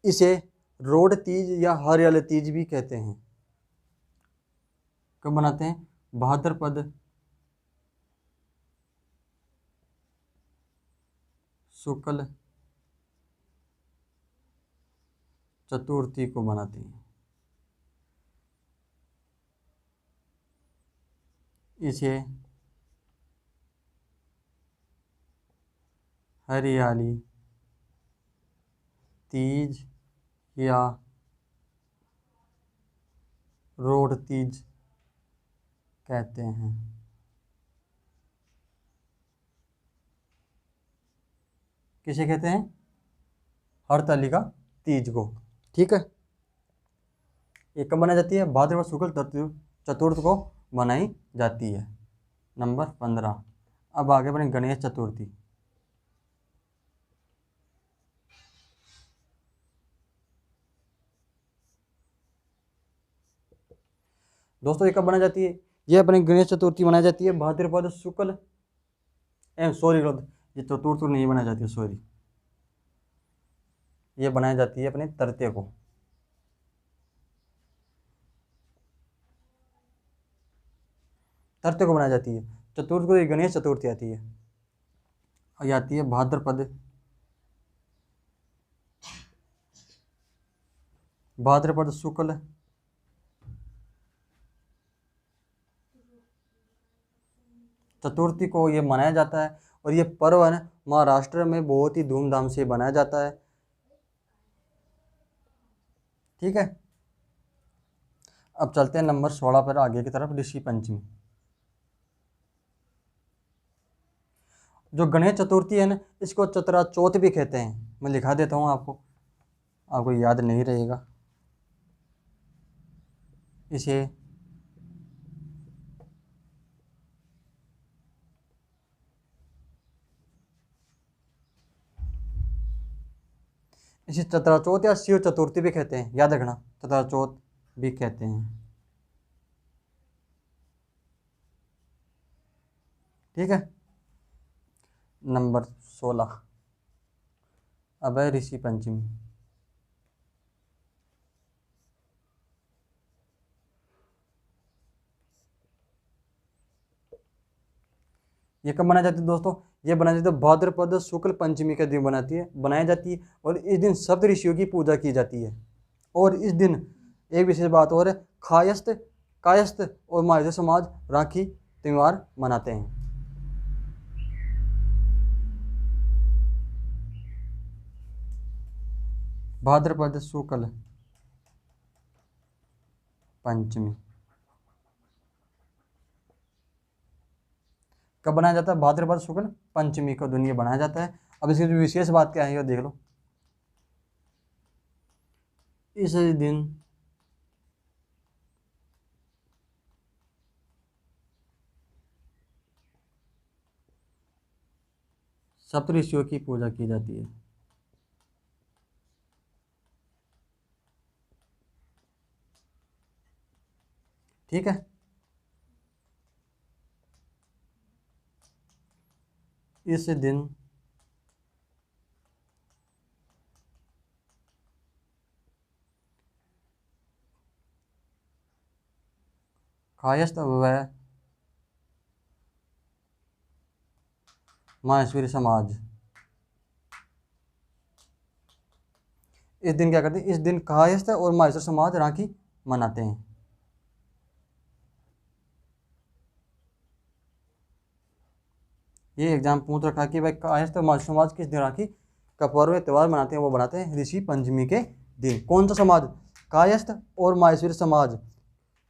[SPEAKER 1] इसे रोड तीज या हरियाली तीज भी कहते हैं। कब बनाते हैं? भाद्रपद शुक्ल चतुर्थी को बनाते हैं। इसे हरियाली तीज या रोड तीज कहते हैं। किसे कहते हैं? हरतालिका तीज को। ठीक है, ये कब बनाई जाती है? भाद्रपद शुक्ल चतुर्थ को बनाई जाती है। नंबर 15। अब आगे बढ़े गणेश चतुर्थी। दोस्तों ये कब बनाई जाती है? ये अपनी गणेश चतुर्थी मनाई जाती है भाद्रपद शुक्ल, सॉरी, ये चतुर्थ नहीं बनाई जाती है, सॉरी, ये बनाई जाती है अपने तृतीय को। तृतीय को बनाई जाती है। चतुर्थ को गणेश चतुर्थी आती है। और ये आती है भाद्रपद शुक्ल चतुर्थी को ये मनाया जाता है। और ये पर्व है ना महाराष्ट्र में बहुत ही धूमधाम से मनाया जाता है। ठीक है, अब चलते हैं नंबर 16 पर आगे की तरफ, ऋषि पंचमी। जो गणेश चतुर्थी है ना, इसको चतरा चौथ भी कहते हैं। मैं लिखा देता हूँ आपको, आपको याद नहीं रहेगा। इसे चतरा चौथ या शिव चतुर्थी भी कहते हैं, याद रखना, चतरा चौथ भी कहते हैं। ठीक है। नंबर 16 अब है ऋषि पंचमी। ये कब बनाई जाती है दोस्तों? ये बनाई जाती है भाद्रपद शुक्ल पंचमी के दिन बनाई जाती है। और इस दिन सप्त ऋषियों की पूजा की जाती है। और इस दिन एक विशेष बात और है, कायस्थ और महाराज समाज राखी त्यौहार मनाते हैं। भाद्रपद शुक्ल पंचमी कब बनाया जाता है? भाद्रपद शुक्ल पंचमी को दिन ये बनाया जाता है। अब इसकी जो विशेष बात क्या है ये देख लो। इस दिन सप्तऋषियों की पूजा की जाती है। ठीक है। इस दिन कायस्थ व माहेश्वरी समाज इस दिन क्या करते हैं? इस दिन कायस्थ और माहेश्वरी समाज राखी मनाते हैं। ये एग्जाम पूछ रखा कि भाई कायस्थ और माहेश्वरी समाज किस दिन राखी का पर्व त्यौहार मनाते हैं? वो बनाते हैं ऋषि पंचमी के दिन। कौन सा समाज? कायस्थ और माहेश्वरी समाज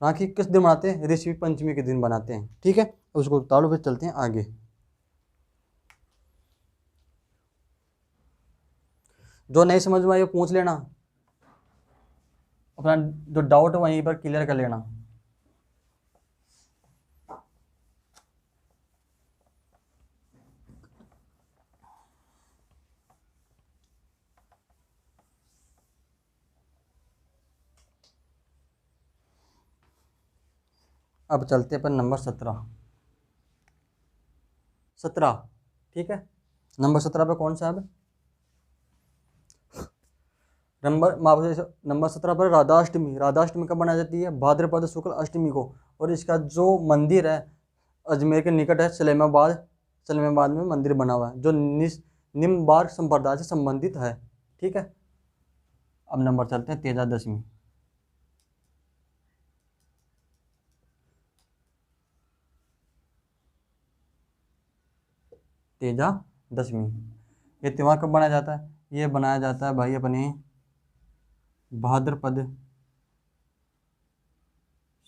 [SPEAKER 1] राखी किस दिन मनाते हैं? ऋषि पंचमी के दिन बनाते हैं। ठीक है, उसको तालु पे चलते हैं आगे। जो नहीं समझ में आए पूछ लेना, अपना जो डाउट है वहीं पर क्लियर कर लेना। अब चलते पर नंबर 17। ठीक है, नंबर 17 पे कौन सा है? नंबर 17 पर राधाष्टमी कब मनाई जाती है? भाद्रपद शुक्ल अष्टमी को। और इसका जो मंदिर है अजमेर के निकट है, सलेमाबाद में मंदिर बना हुआ है, जो निम्बार्क संप्रदाय से संबंधित है। ठीक है। अब नंबर चलते हैं तेजा दशमी। तेजा दशमी ये त्यौहार कब बनाया जाता है? ये बनाया जाता है भाई अपने भाद्रपद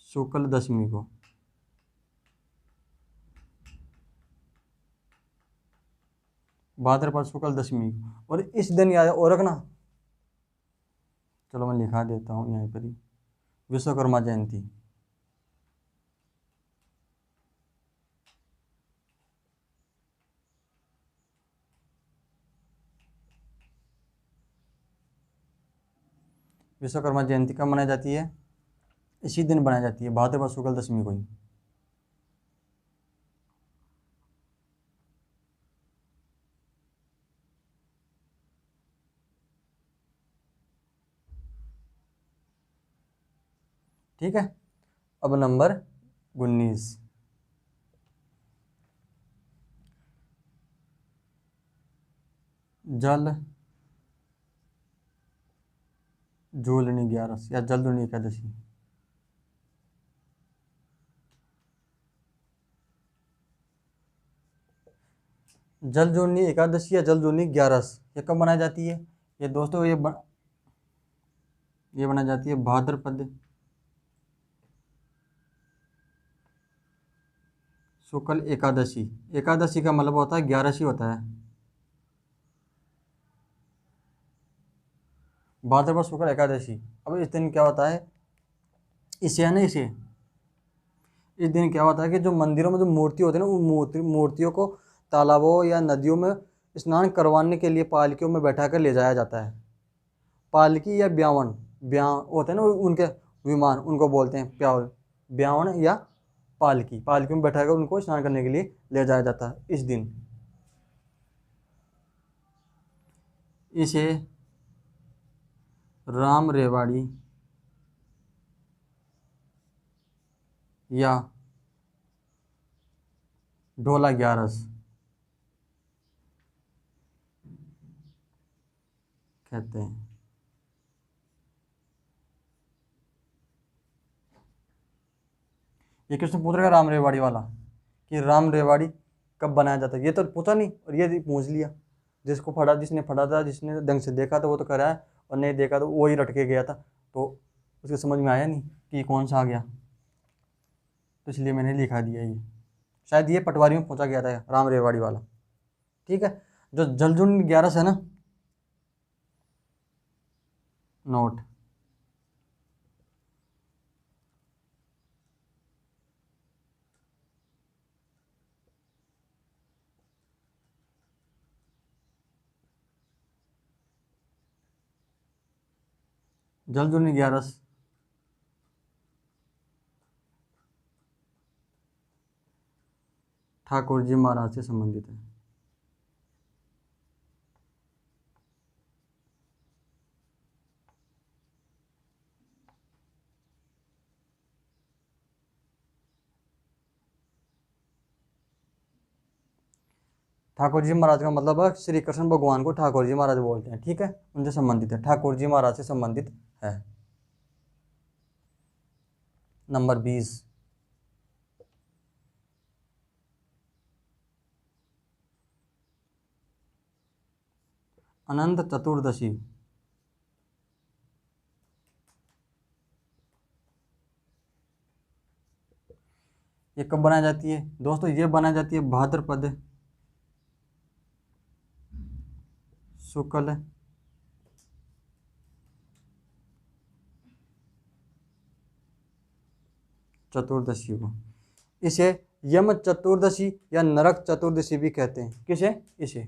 [SPEAKER 1] शुक्ल दशमी को। भाद्रपद शुक्ल दशमी को। और इस दिन याद और रखना, चलो मैं लिखा देता हूँ यहाँ पर ही, विश्वकर्मा जयंती। विश्वकर्मा जयंती कब मनाई जाती है? इसी दिन बनाई जाती है, भाद्रपद शुक्ल दशमी को ही। ठीक है। अब नंबर 19 जल झूलनी 11 या जलदूनी एकादशी। जलजूलनी एकादशी या जलजूलनी 11 ये कब मनाई जाती है? ये दोस्तों ये बनाई जाती है भाद्रपद शुक्ल एकादशी। एकादशी का मतलब होता है 11सी होता है। भाद्रपद शुक्ल एकादशी। अब इस दिन क्या होता है, इसे है ना, इस दिन क्या होता है कि जो मंदिरों में जो मूर्ति होती है ना, उन मूर्तियों को तालाबों या नदियों में स्नान करवाने के लिए पालकियों में बैठा कर ले जाया जाता है। पालकी या ब्यावन, ब्या होते हैं ना उनके विमान, उनको बोलते हैं ब्यावन या पालकी। पालकियों में बैठाकर उनको स्नान करने के लिए ले जाया जाता है इस दिन। इसे राम रेवाड़ी या ढोला ग्यारस कहते हैं। ये क्वेश्चन पूछ रहा है राम रेवाड़ी वाला कि राम रेवाड़ी कब बनाया जाता है, ये तो पूछा नहीं और ये पूछ लिया। जिसने पढ़ा था, जिसने ढंग से देखा था वो तो करा है, और नहीं देखा तो वो ही रट के गया था, तो उसको समझ में आया नहीं कि कौन सा आ गया, तो इसलिए मैंने लिखा दिया ये। शायद ये पटवारी में पूछा गया था राम रेवाड़ी वाला। ठीक है, जो जलजुन 11 है ना, नोट। जलजुन 11 ठाकुर जी महाराज से संबंधित है। ठाकुर जी महाराज का मतलब है श्री कृष्ण भगवान को ठाकुर जी महाराज बोलते हैं। ठीक है, उनसे संबंधित है, ठाकुर जी महाराज से संबंधित है। नंबर 20, अनंत चतुर्दशी। ये कब बनाई जाती है दोस्तों? ये बनाई जाती है भाद्रपद शुक्ल चतुर्दशी को। इसे यम चतुर्दशी या नरक चतुर्दशी भी कहते हैं। किसे? इसे।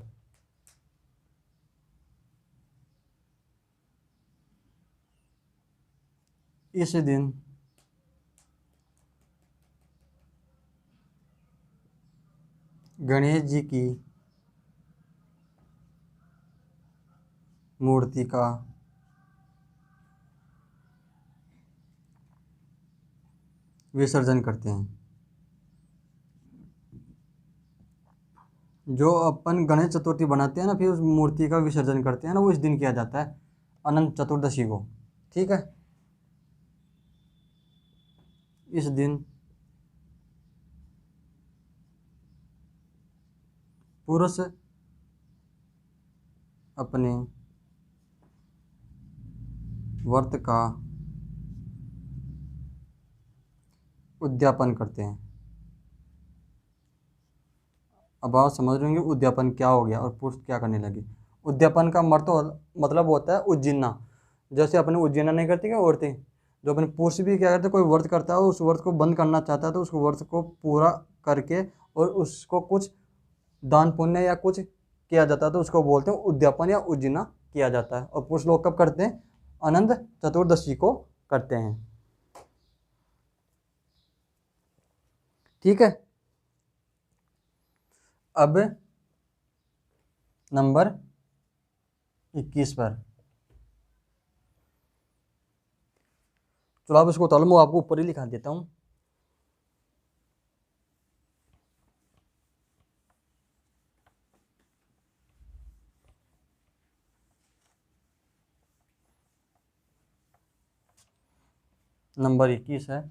[SPEAKER 1] इस दिन गणेश जी की मूर्ति का विसर्जन करते हैं। जो अपन गणेश चतुर्थी बनाते हैं ना, फिर उस मूर्ति का विसर्जन करते हैं ना, वो इस दिन किया जाता है, अनंत चतुर्दशी को। ठीक है, इस दिन पुरुष अपने व्रत का उद्यापन करते हैं। अब आप समझ रहे होंगे उद्यापन क्या हो गया और पुरुष क्या करने लगे। उद्यापन का मतलब होता है उज्जीना। जैसे अपने उज्जीना नहीं करती क्या औरतें, जो अपने पुरुष भी क्या करते हैं, कोई व्रत करता है, उस व्रत को बंद करना चाहता है, तो उस व्रत को पूरा करके और उसको कुछ दान पुण्य या कुछ किया जाता है, तो उसको बोलते हैं उद्यापन या उज्जीना किया जाता है। और पुरुष लोग कब करते हैं? अनंत चतुर्दशी को करते हैं। ठीक है, अब नंबर 21 पर। चलो आप इसको उतारो, मैं आपको ऊपर ही लिखा देता हूँ। नंबर 21 है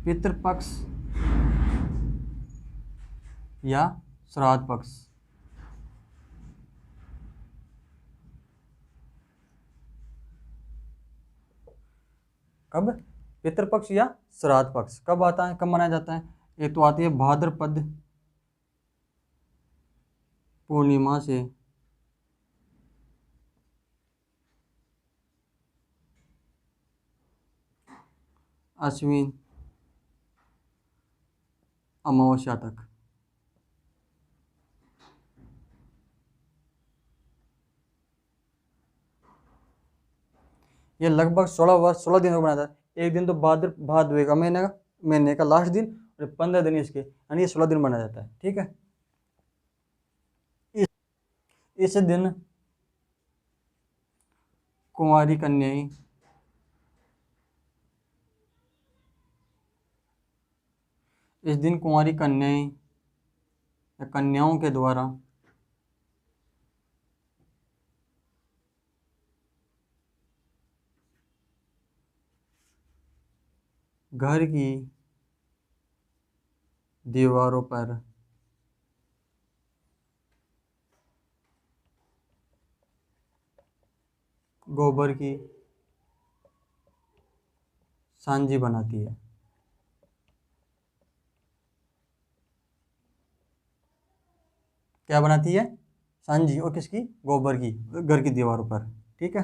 [SPEAKER 1] पितृपक्ष या श्राद्ध पक्ष। कब? पितृपक्ष या श्राद्ध पक्ष कब आता है, कब मनाया जाता है? एक तो आती है भाद्रपद पूर्णिमा से अश्विन अमावस्या तक। ये लगभग 16 दिनों को बनाता है। एक दिन तो भाद्रवे का महीने का लास्ट दिन, और 15 दिन इसके, यानी ये 16 दिन बनाया जाता है। ठीक है। इस दिन कुंवारी कन्याएं या कन्याओं के द्वारा घर की दीवारों पर गोबर की सांजी बनाती है। क्या बनाती है? सांजी। और किसकी? गोबर की, घर की दीवारों पर। ठीक है।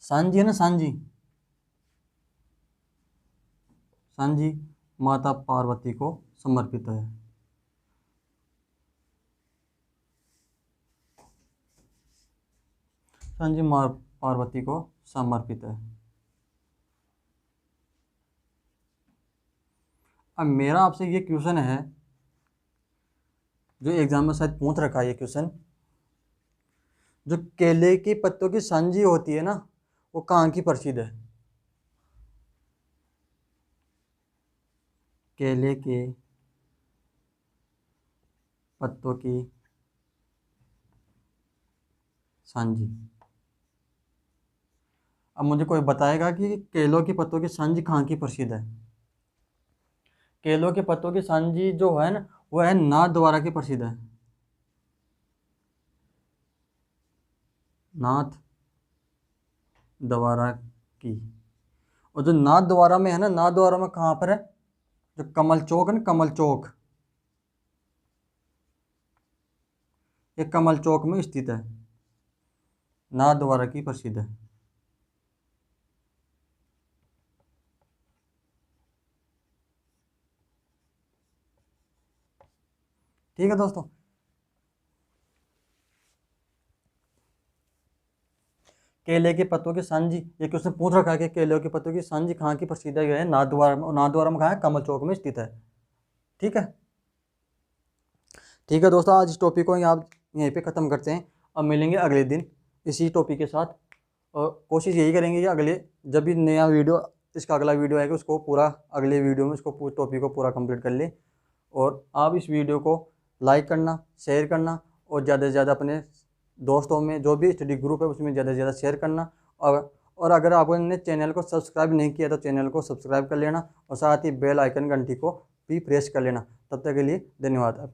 [SPEAKER 1] सांजी है ना, सांजी। सांजी माता पार्वती को समर्पित है। सांजी माँ पार्वती को समर्पित है। अब मेरा आपसे ये क्वेश्चन है, जो एग्जाम में शायद पूछ रखा है ये क्वेश्चन, जो केले के पत्तों की सांजी होती है ना, वो कहाँ की प्रसिद्ध है? केले के पत्तों की सांजी। अब मुझे कोई बताएगा कि केलों के पत्तों की सांजी कहाँ की प्रसिद्ध है? केलों के पत्तों की सांजी जो है ना, वो है नाथ द्वारा की प्रसिद्ध है। नाथ द्वारा की। और जो नाथ द्वारा में है ना, नाथ द्वारा में कहाँ पर है? जो कमल चौक है ना, कमल चौक, ये कमल चौक में स्थित है। नाथ द्वारा की प्रसिद्ध है। ठीक है दोस्तों। केले के पत्तों की सांजी, ये क्वेश्चन पूछ रखा है कि केले के पत्तों की सांजी कहाँ की प्रसिद्ध है? नाथद्वारा में। नाथद्वारा में कहाँ है? कमल चौक में स्थित है। ठीक है। ठीक है दोस्तों, आज इस टॉपिक को आप यहीं पे ख़त्म करते हैं। अब मिलेंगे अगले दिन इसी टॉपिक के साथ, और कोशिश यही करेंगे कि अगले जब भी नया वीडियो, इसका अगला वीडियो आएगा, उसको पूरा अगले वीडियो में उसको टॉपिक को पूरा कंप्लीट कर ले। और आप इस वीडियो को लाइक करना, शेयर करना, और ज़्यादा से ज़्यादा अपने दोस्तों में जो भी स्टडी ग्रुप है उसमें ज़्यादा से ज़्यादा शेयर करना। और अगर आपने चैनल को सब्सक्राइब नहीं किया तो चैनल को सब्सक्राइब कर लेना, और साथ ही बेल आइकन घंटी को भी प्रेस कर लेना। तब तक के लिए धन्यवाद।